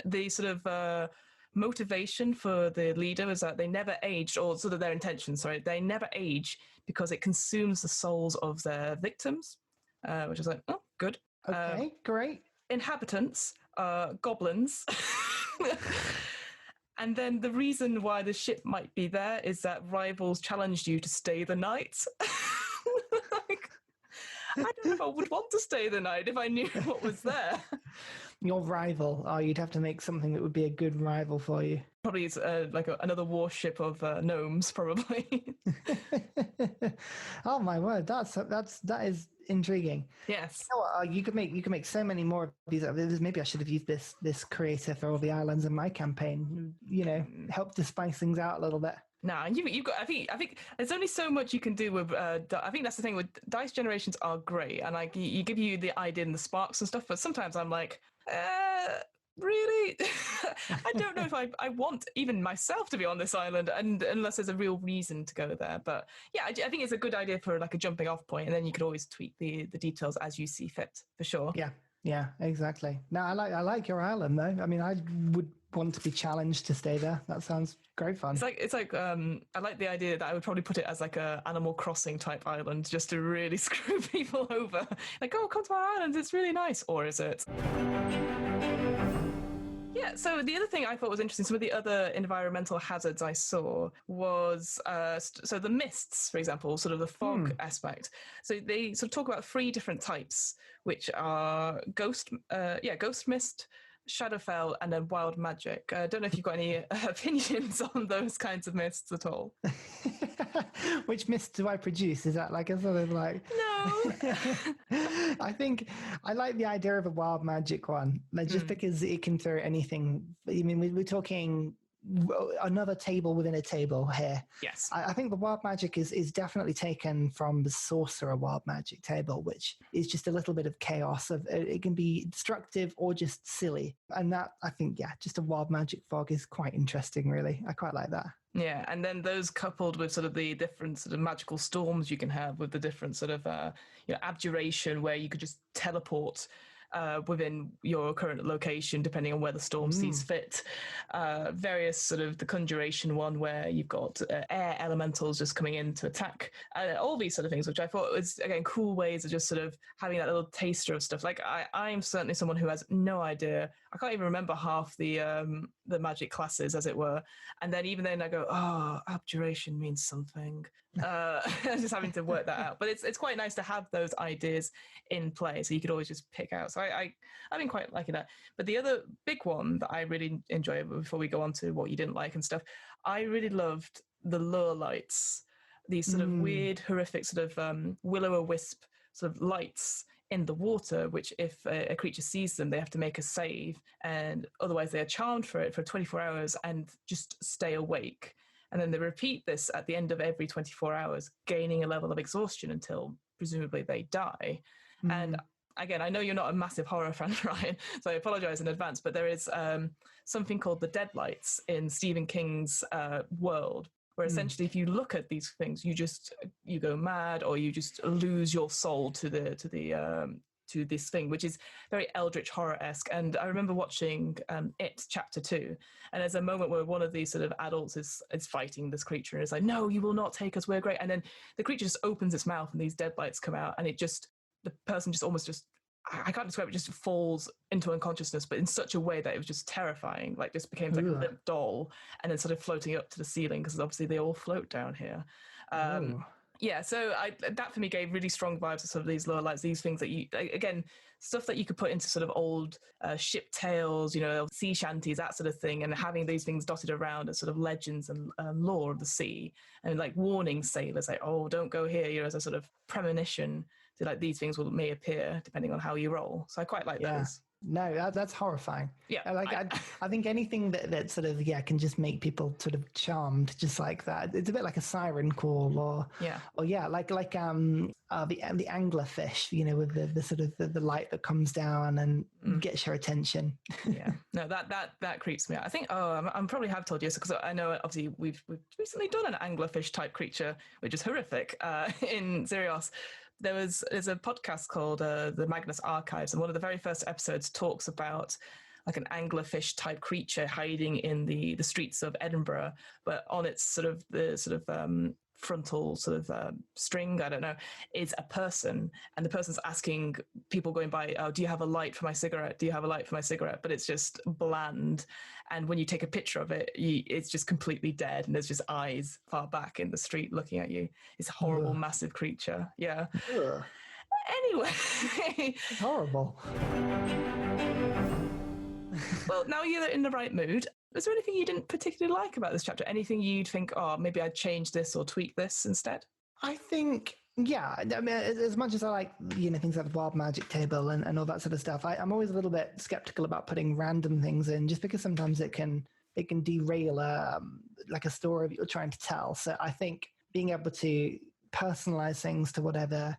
S1: The sort of motivation for the leader is that they never aged, or sort of their intention, they never age because it consumes the souls of their victims, which is like, oh, good.
S2: Okay, great.
S1: Inhabitants are goblins. And then the reason why the ship might be there is that rivals challenged you to stay the night. I don't know if I would want to stay the night if I knew what was there.
S2: Your rival. Oh, you'd have to make something that would be a good rival for you.
S1: Probably it's like another warship of gnomes, probably.
S2: Oh my word, that is intriguing.
S1: Yes.
S2: You know what, you could make so many more of these. Maybe I should have used this creator for all the islands in my campaign. Help to spice things out a little bit.
S1: No, you've got. I think there's only so much you can do with. I think that's the thing with dice generations are great, and like you give you the idea and the sparks and stuff. But sometimes I'm like, really, I don't know if I want even myself to be on this island, and unless there's a real reason to go there. But yeah, I think it's a good idea for like a jumping off point, and then you could always tweak the details as you see fit, for sure.
S2: Yeah, exactly. No, I like your island though. I mean, I would want to be challenged to stay there. That sounds great fun.
S1: It's like I like the idea that I would probably put it as like a Animal Crossing type island, just to really screw people over. Like, oh, come to our island, it's really nice. Or is it? Yeah, so the other thing I thought was interesting, some of the other environmental hazards I saw was, so the mists, for example, sort of the fog aspect. So they sort of talk about 3 different types, which are ghost mist, Shadowfell, and then wild magic. I don't know if you've got any opinions on those kinds of mists at all.
S2: Which mist do I produce? Is that like a sort of like...
S1: No.
S2: I think I like the idea of a wild magic one, like just because it can throw anything. I mean, we're talking another table within a table here.
S1: Yes.
S2: I think the wild magic is definitely taken from the sorcerer wild magic table, which is just a little bit of chaos. It can be destructive or just silly. And that, I think, just a wild magic fog is quite interesting, really. I quite like that.
S1: Yeah, and then those coupled with sort of the different sort of magical storms you can have with the different sort of abjuration, where you could just teleport within your current location depending on where the storm sees fit. Various sort of the conjuration one where you've got air elementals just coming in to attack. All these sort of things, which I thought was, again, cool ways of just sort of having that little taster of stuff. Like I'm certainly someone who has no idea. I can't even remember half the magic classes, as it were. And then even then I go, oh, abjuration means something. Just having to work that out. But it's quite nice to have those ideas in play, so you could always just pick out. So I've been quite liking that. But the other big one that I really enjoy, before we go on to what you didn't like and stuff, I really loved the lure lights. These sort of weird, horrific sort of will-o'-wisp sort of lights in the water, which if a creature sees them, they have to make a save, and otherwise they are charmed for it for 24 hours and just stay awake. And then they repeat this at the end of every 24 hours, gaining a level of exhaustion until presumably they die. And again, I know you're not a massive horror fan, Ryan, so I apologize in advance, but there is something called the deadlights in Stephen King's world, where essentially if you look at these things, you go mad, or you just lose your soul to to this thing, which is very eldritch horror-esque. And I remember watching It Chapter 2, and there's a moment where one of these sort of adults is fighting this creature and is like, no, you will not take us, we're great. And then the creature just opens its mouth and these deadlights come out, and the person just almost just, I can't describe it, just falls into unconsciousness, but in such a way that it was just terrifying, like just became like a limp doll and then sort of floating up to the ceiling, because obviously they all float down here. Yeah, so that for me gave really strong vibes of sort of these lower lights, these things that again, stuff that you could put into sort of old ship tales, sea shanties, that sort of thing, and having these things dotted around as sort of legends and lore of the sea, and like warning sailors, like, oh, don't go here, as a sort of premonition to like these things may appear depending on how you roll. So I quite like those.
S2: No, that's horrifying.
S1: Yeah,
S2: I think anything that sort of can just make people sort of charmed, just like that. It's a bit like a siren call, or like the anglerfish, with the sort of the light that comes down and gets your attention.
S1: Yeah, no, that creeps me out. I think I probably have told you this, because I know obviously we've recently done an anglerfish type creature, which is horrific in Xerios. There's a podcast called the Magnus Archives, and one of the very first episodes talks about like an anglerfish type creature hiding in the streets of Edinburgh, but on its sort of frontal sort of string, I don't know, is a person, and the person's asking people going by, oh, do you have a light for my cigarette? Do you have a light for my cigarette? But it's just bland, and when you take a picture of it, it's just completely dead, and there's just eyes far back in the street looking at you. It's a horrible, massive creature. Yeah. Anyway,
S2: it's horrible.
S1: Well, now you're in the right mood. Was there anything you didn't particularly like about this chapter? Anything you'd think, oh, maybe I'd change this or tweak this instead?
S2: I think, I mean, as much as I like, things like the wild magic table and all that sort of stuff, I'm always a little bit skeptical about putting random things in, just because sometimes it can derail like a story that you're trying to tell. So I think being able to personalize things to whatever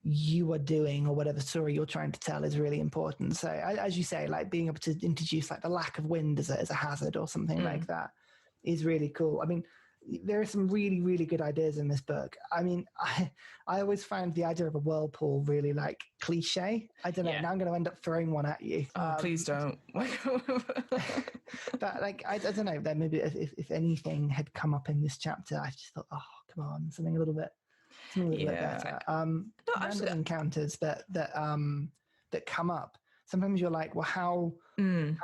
S2: you are doing or whatever story you're trying to tell is really important. So as you say, like being able to introduce like the lack of wind as a hazard or something like that is really cool. I mean, there are some really, really good ideas in this book. I mean, I always find the idea of a whirlpool really like cliche. I don't know. Now I'm going to end up throwing one at you.
S1: Oh, please don't.
S2: But like, I don't know. That maybe if anything had come up in this chapter, I just thought, oh, come on, something a little bit better. Random encounters that come up. Sometimes you're like, well, how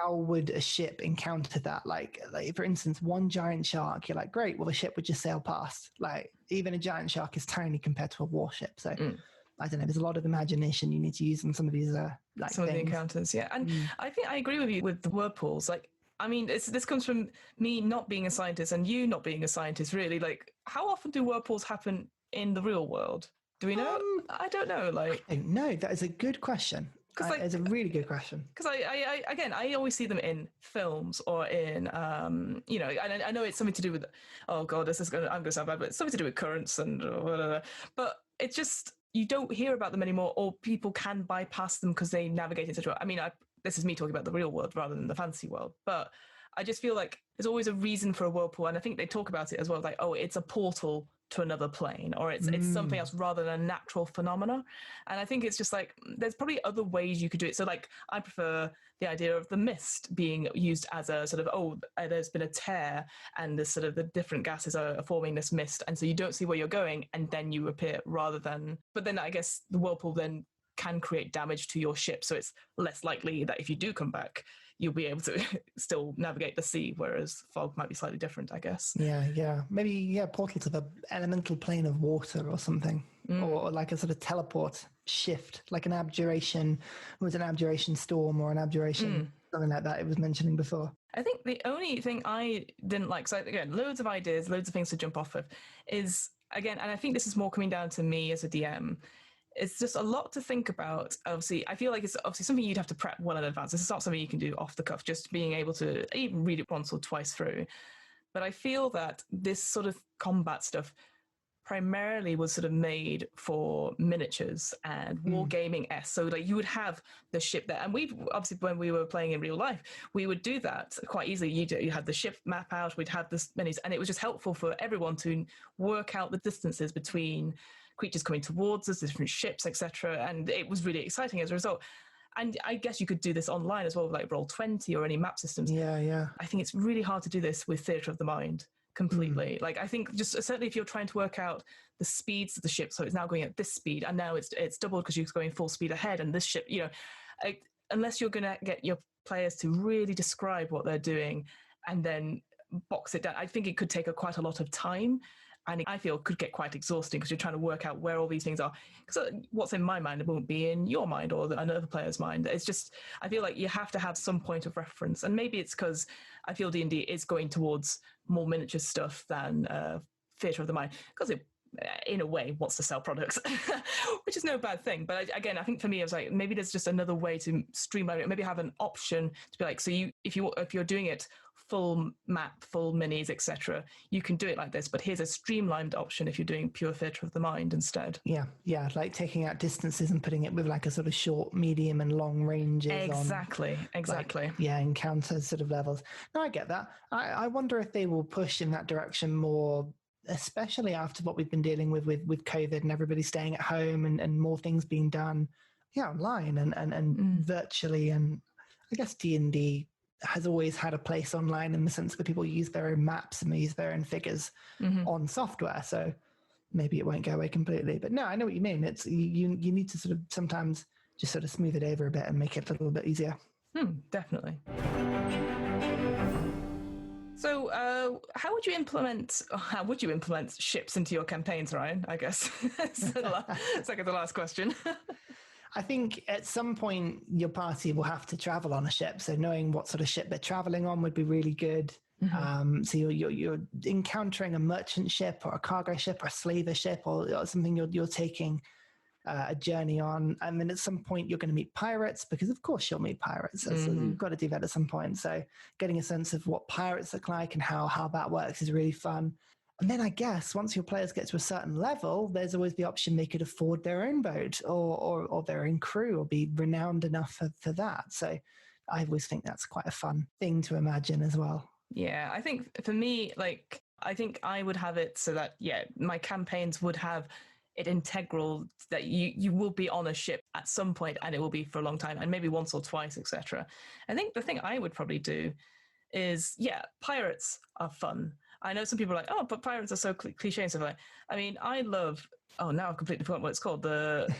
S2: would a ship encounter that? Like for instance, one giant shark, you're like, great, well, the ship would just sail past. Like even a giant shark is tiny compared to a warship. So I don't know, there's a lot of imagination you need to use on some of these
S1: some of the encounters. Yeah. And I think I agree with you with the whirlpools. Like, I mean, this comes from me not being a scientist and you not being a scientist, really. Like, how often do whirlpools happen in the real world? Do we know? I don't know. Like,
S2: no, that is a good question. It's a really good question.
S1: Because I always see them in films or in, I know it's something to do with, oh God, I'm going to sound bad, but it's something to do with currents and whatever. But it's just, you don't hear about them anymore, or people can bypass them because they navigate in such a way. I mean, this is me talking about the real world rather than the fantasy world, but I just feel like there's always a reason for a whirlpool, and I think they talk about it as well, like, oh, it's a portal to another plane, or it's something else rather than a natural phenomena. And I think it's just like, there's probably other ways you could do it. So like, I prefer the idea of the mist being used as a sort of, there's been a tear and the sort of the different gases are forming this mist, and so you don't see where you're going and then you appear, rather than, but then I guess the whirlpool then can create damage to your ship, so it's less likely that if you do come back you'll be able to still navigate the sea, whereas fog might be slightly different, I guess.
S2: Maybe portal to the elemental plane of water or something, or like a sort of teleport shift, like an abjuration. It was an abjuration storm or an abjuration something like that it was mentioning before.
S1: I think the only thing I didn't like, so again, loads of ideas, loads of things to jump off of, is, again, and I think this is more coming down to me as a DM, it's just a lot to think about. Obviously, I feel like it's obviously something you'd have to prep well in advance. This is not something you can do off the cuff, just being able to even read it once or twice through. But I feel that this sort of combat stuff primarily was sort of made for miniatures and wargaming-esque. So like you would have the ship there, and we've obviously, when we were playing in real life, we would do that quite easily. You had the ship map out, we'd have this minis, and it was just helpful for everyone to work out the distances between creatures coming towards us, different ships, etc. And it was really exciting as a result. And I guess you could do this online as well, like Roll20 or any map systems.
S2: Yeah.
S1: I think it's really hard to do this with Theatre of the Mind completely. Like, I think just certainly if you're trying to work out the speeds of the ship, so it's now going at this speed, and now it's doubled because you're going full speed ahead, and this ship, unless you're going to get your players to really describe what they're doing and then box it down, I think it could take quite a lot of time. And I feel could get quite exhausting because you're trying to work out where all these things are. Because what's in my mind, it won't be in your mind or another player's mind. It's just, I feel like you have to have some point of reference. And maybe it's because I feel D&D is going towards more miniature stuff than Theatre of the Mind. Because it, in a way, wants to sell products, which is no bad thing. But again, I think for me, I was like, maybe there's just another way to streamline it. Maybe have an option to be like, so if you're doing it full map, full minis, etc., you can do it like this, but here's a streamlined option if you're doing pure Theatre of the Mind instead.
S2: Yeah, like taking out distances and putting it with like a sort of short, medium and long ranges.
S1: Exactly.
S2: Like, encounter sort of levels. No, I get that. I wonder if they will push in that direction more, especially after what we've been dealing with COVID and everybody staying at home and more things being done online and virtually. And I guess D&D has always had a place online in the sense that people use their own maps and they use their own figures on software. So maybe it won't go away completely. But no, I know what you mean. It's you need to sort of sometimes just sort of smooth it over a bit and make it a little bit easier.
S1: Definitely. So how would you implement ships into your campaigns, Ryan? I guess it's like the last question.
S2: I think at some point your party will have to travel on a ship. So knowing what sort of ship they're traveling on would be really good. So you're encountering a merchant ship or a cargo ship or a slaver ship or something you're taking a journey on. And then at some point you're going to meet pirates because of course you'll meet pirates. So you've got to do that at some point. So getting a sense of what pirates look like and how that works is really fun. And then I guess once your players get to a certain level, there's always the option they could afford their own boat or their own crew or be renowned enough for that. So I always think that's quite a fun thing to imagine as well.
S1: Yeah, I think for me, I think I would have it so that, my campaigns would have it integral that you will be on a ship at some point and it will be for a long time and maybe once or twice, etc. I think the thing I would probably do is, pirates are fun. I know some people are like, oh, but pirates are so cliche and stuff like that. I mean, I love, now I've completely forgotten what it's called. The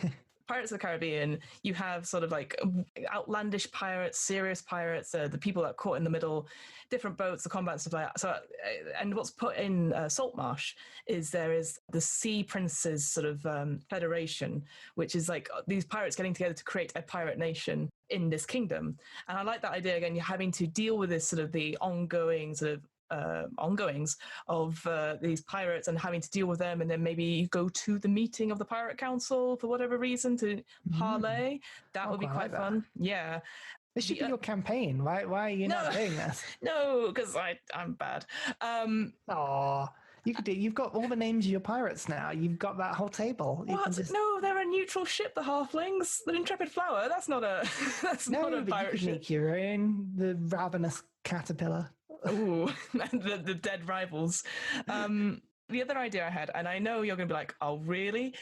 S1: Pirates of the Caribbean, you have sort of like outlandish pirates, serious pirates, the people that are caught in the middle, different boats, the combat and stuff like that. So, and what's put in Saltmarsh is there is the Sea Princes sort of federation, which is like these pirates getting together to create a pirate nation in this kingdom. And I like that idea, again, you're having to deal with this sort of the ongoing sort of ongoings of these pirates and having to deal with them, and then maybe you go to the meeting of the pirate council for whatever reason to parlay. That would be quite fun. Yeah,
S2: this should be your campaign. Why are you not doing this?
S1: No, because I'm bad.
S2: You could do. You've got all the names of your pirates now. You've got that whole table.
S1: No, they're a neutral ship. The halflings, the intrepid flower. That's not a. Not a pirate ship.
S2: Make your own. The ravenous caterpillar.
S1: Ooh, the dead rivals. The other idea I had, and I know you're going to be like, oh, really?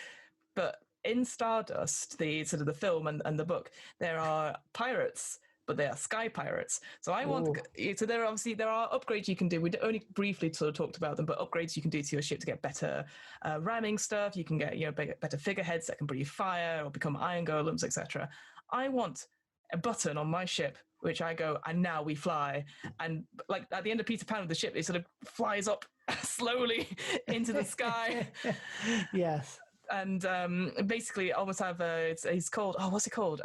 S1: But in Stardust, the sort of the film and the book, there are pirates, but they are sky pirates. So I want, so there are upgrades you can do. We only briefly sort of talked about them, but upgrades you can do to your ship to get better ramming stuff. You can get better figureheads that can breathe fire or become iron golems, etc. I want a button on my ship which I go, and now we fly. And like at the end of Peter Pan with the ship, it sort of flies up slowly into the sky.
S2: Yes.
S1: And basically almost have he's called, what's he called?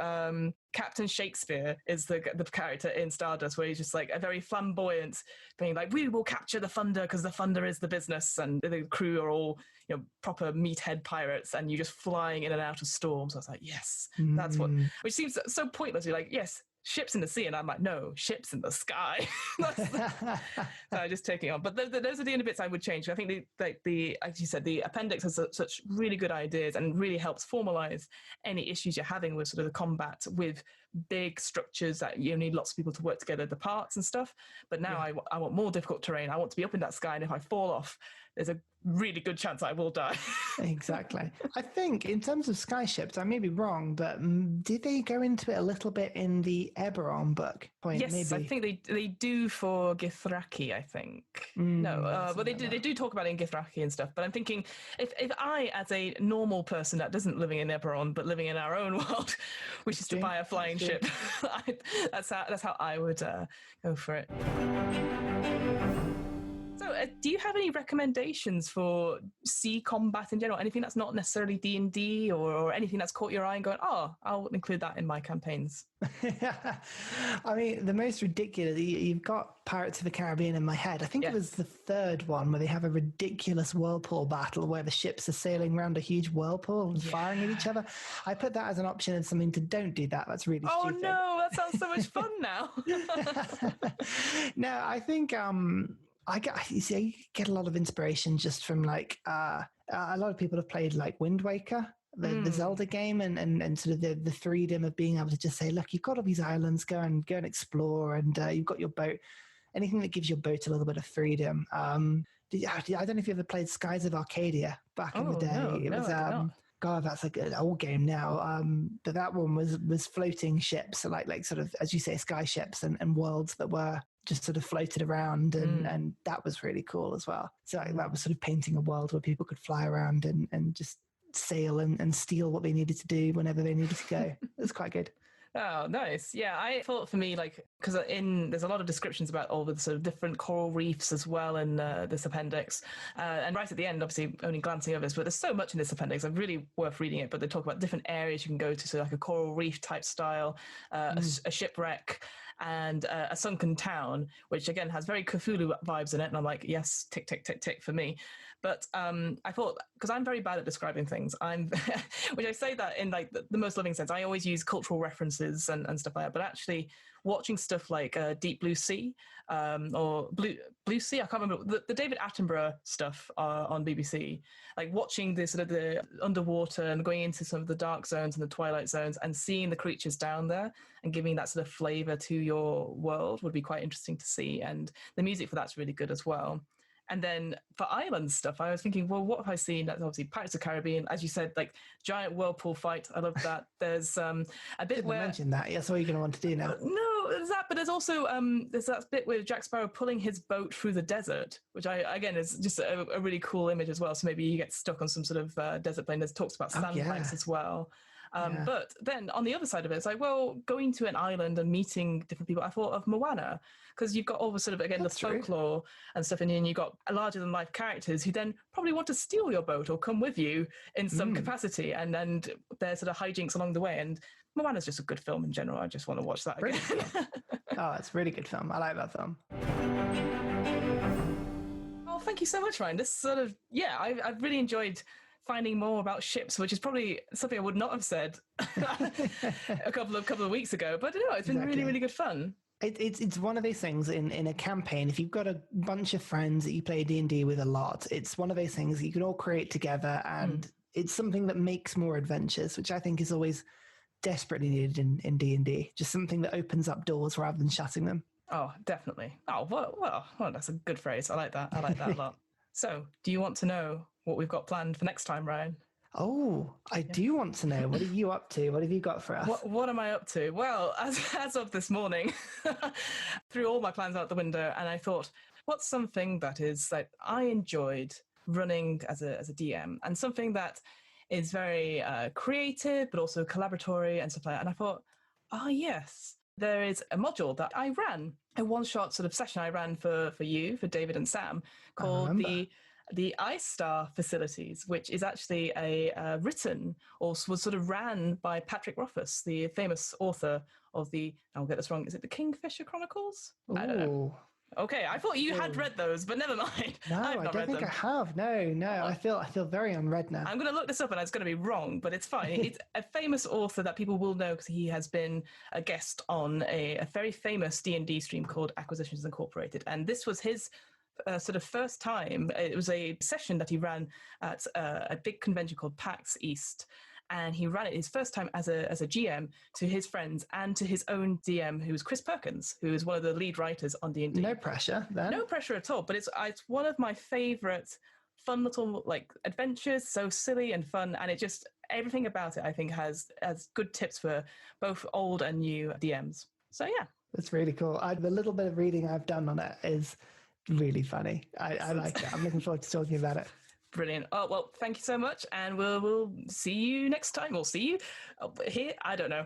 S1: Captain Shakespeare is the character in Stardust, where he's just like a very flamboyant, being like, we will capture the thunder because the thunder is the business, and the crew are all proper meathead pirates, and you're just flying in and out of storms. I was like, yes, that's what, which seems so pointless. You're like, yes, ships in the sea, and I'm like, no, ships in the sky. So I just take it on. But those are the only bits I would change. I think as you said, the appendix has such really good ideas and really helps formalize any issues you're having with sort of the combat with big structures that you need lots of people to work together, the parts and stuff. But now I want more difficult terrain. I want to be up in that sky, and if I fall off, there's a really good chance I will die.
S2: Exactly. I think in terms of skyships, I may be wrong, but did they go into it a little bit in the Eberron book?
S1: Yes,
S2: maybe.
S1: I think they do for Githyraki, I think. No, but they do talk about it in Githyraki and stuff. But I'm thinking, if I, as a normal person that doesn't living in Eberron but living in our own world, which is to buy a flying ship, that's how I would go for it. So, do you have any recommendations for sea combat in general? Anything that's not necessarily D&D or anything that's caught your eye and going, oh, I'll include that in my campaigns?
S2: I mean, the most ridiculous, you've got Pirates of the Caribbean in my head. I think it was the third one where they have a ridiculous whirlpool battle where the ships are sailing around a huge whirlpool and firing at each other. I put that as an option and something to don't do that. That's really stupid.
S1: Oh no, that sounds so much fun now.
S2: No, I think I get a lot of inspiration just from like a lot of people have played like Wind Waker, the Zelda game, and sort of the freedom of being able to just say, look, you've got all these islands, go and explore, and you've got your boat. Anything that gives your boat a little bit of freedom. I don't know if you ever played Skies of Arcadia back in the day.
S1: No,
S2: it was
S1: I did not.
S2: God, that's like an old game now. But that one was floating ships, so like sort of, as you say, sky ships and worlds that were just sort of floated around, and that was really cool as well. So that was sort of painting a world where people could fly around and just sail and steal what they needed to do whenever they needed to go. It was quite good.
S1: Oh, nice. Yeah, I thought for me, like, because there's a lot of descriptions about all the sort of different coral reefs as well in this appendix. And right at the end, obviously, only glancing over this, but there's so much in this appendix. It's really worth reading it. But they talk about different areas you can go to, so like a coral reef type style, a shipwreck, and a sunken town, which again has very Cthulhu vibes in it. And I'm like, yes, tick, tick, tick, tick for me. But I thought, because I'm very bad at describing things, which I say that in like the most loving sense, I always use cultural references and stuff like that. But actually, watching stuff like Deep Blue Sea or Blue Sea, I can't remember the David Attenborough stuff on BBC. Like watching the sort of the underwater and going into some of the dark zones and the twilight zones and seeing the creatures down there and giving that sort of flavor to your world would be quite interesting to see. And the music for that's really good as well. And then for island stuff, I was thinking, well, what have I seen? That's obviously Pirates of the Caribbean, as you said, like giant whirlpool fight. I love that. There's a bit
S2: Didn't
S1: where
S2: mention that. That's what you're going to want to do now.
S1: No, there's that, but there's also there's that bit with Jack Sparrow pulling his boat through the desert, which again is just a really cool image as well. So maybe you get stuck on some sort of desert plane. There's talks about sandbanks as well. But then on the other side of it, it's like, well, going to an island and meeting different people. I thought of Moana, because you've got all the sort of, again, the folklore and stuff in here, and you've got larger than life characters who then probably want to steal your boat or come with you in some capacity, and there's sort of hijinks along the way. And Moana's just a good film in general. I just want to watch that again.
S2: Oh, it's a really good film. I like that film.
S1: Oh, thank you so much, Ryan. This sort of, I've really enjoyed finding more about ships, which is probably something I would not have said a couple of weeks ago. But no, it's been really, really good fun.
S2: It's one of those things in a campaign. If you've got a bunch of friends that you play D&D with a lot, it's one of those things that you can all create together, and it's something that makes more adventures, which I think is always desperately needed in D&D. Just something that opens up doors rather than shutting them.
S1: Oh, definitely. Oh, well, that's a good phrase. I like that. I like that a lot. So, do you want to know what we've got planned for next time, Ryan?
S2: Oh, I do want to know. What are you up to? What have you got for us?
S1: What am I up to? Well, as of this morning, threw all my plans out the window, and I thought, what's something that is that I enjoyed running as a DM, and something that is very creative, but also collaboratory and stuff like that. And I thought, oh yes, there is a module that I ran, a one-shot sort of session I ran for David and Sam, called the Ice Star Facilities, which is actually a written or was sort of ran by Patrick Rothfuss, the famous author of I'll get this wrong, is it the Kingfisher Chronicles?
S2: Ooh.
S1: I don't know. Okay, I thought you had read those, but never mind.
S2: No,
S1: I've
S2: I
S1: not
S2: don't
S1: read
S2: think
S1: them.
S2: I have. No, I feel very unread now.
S1: I'm going to look this up and it's going to be wrong, but it's fine. It's a famous author that people will know because he has been a guest on a very famous D&D stream called Acquisitions Incorporated. And this was his sort of first time. It was a session that he ran at a big convention called PAX East. And he ran it his first time as a GM to his friends and to his own DM, who was Chris Perkins, who is one of the lead writers on D&D.
S2: No pressure then.
S1: No pressure at all, but it's one of my favorite fun little like adventures, so silly and fun, and it just everything about it I think has good tips for both old and new DMs. So yeah,
S2: that's really cool. The little bit of reading I've done on it is really funny. I like it. I'm looking forward to talking about it.
S1: Brilliant. Oh well, thank you so much, and we'll see you next time. We'll see you here. I don't know.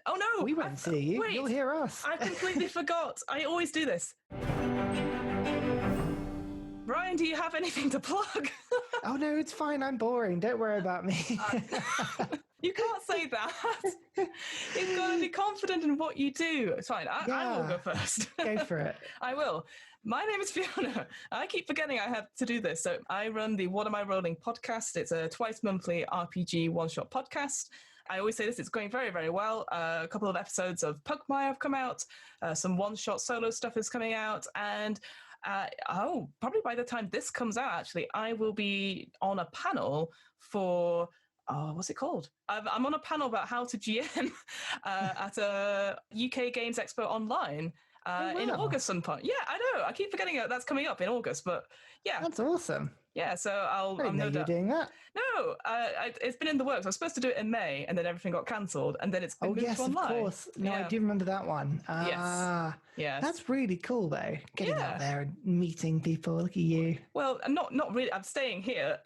S1: Oh no,
S2: we won't see you.
S1: Wait,
S2: you'll hear us.
S1: I completely forgot. I always do this. Brian, do you have anything to plug?
S2: Oh no, it's fine. I'm boring. Don't worry about me.
S1: You can't say that. You've got to be confident in what you do. It's fine. I will go first.
S2: Go for it.
S1: I will. My name is Fiona. I keep forgetting I have to do this. So I run the What Am I Rolling podcast. It's a twice monthly RPG one-shot podcast. I always say this, it's going very, very well. A couple of episodes of Pugmire have come out. Some one-shot solo stuff is coming out. And probably by the time this comes out, actually, I will be on a panel for... what's it called? I'm on a panel about how to GM at a UK Games Expo online in August sometime. Yeah, I know. I keep forgetting that's coming up in August, but yeah.
S2: That's awesome.
S1: Yeah, so
S2: I didn't know you're doing that.
S1: No, it's been in the works. I was supposed to do it in May, and then everything got cancelled, and then it's been moved to online.
S2: Of course. No,
S1: yeah.
S2: I do remember that one.
S1: Yes.
S2: That's really cool, though. Getting out there and meeting people. Look at you.
S1: Well, not really. I'm staying here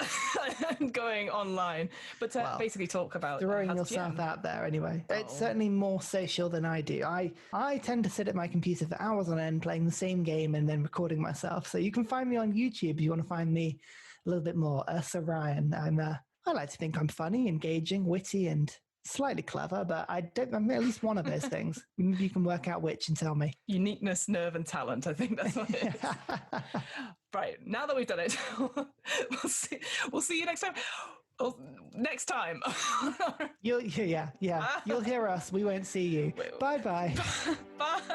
S1: and going online, but basically talk about
S2: throwing yourself out there anyway. It's certainly more social than I do. I tend to sit at my computer for hours on end playing the same game and then recording myself. So you can find me on YouTube if you want to find me a little bit more. Sir Ryan. I like to think I'm funny, engaging, witty, and slightly clever, but I'm at least one of those things. Maybe you can work out which and tell me.
S1: Uniqueness, nerve, and talent. I think that's what it is. Right, now that we've done it, we'll see you next time. Well, next time.
S2: You'll hear us. We won't see you. Bye-bye.
S1: Bye.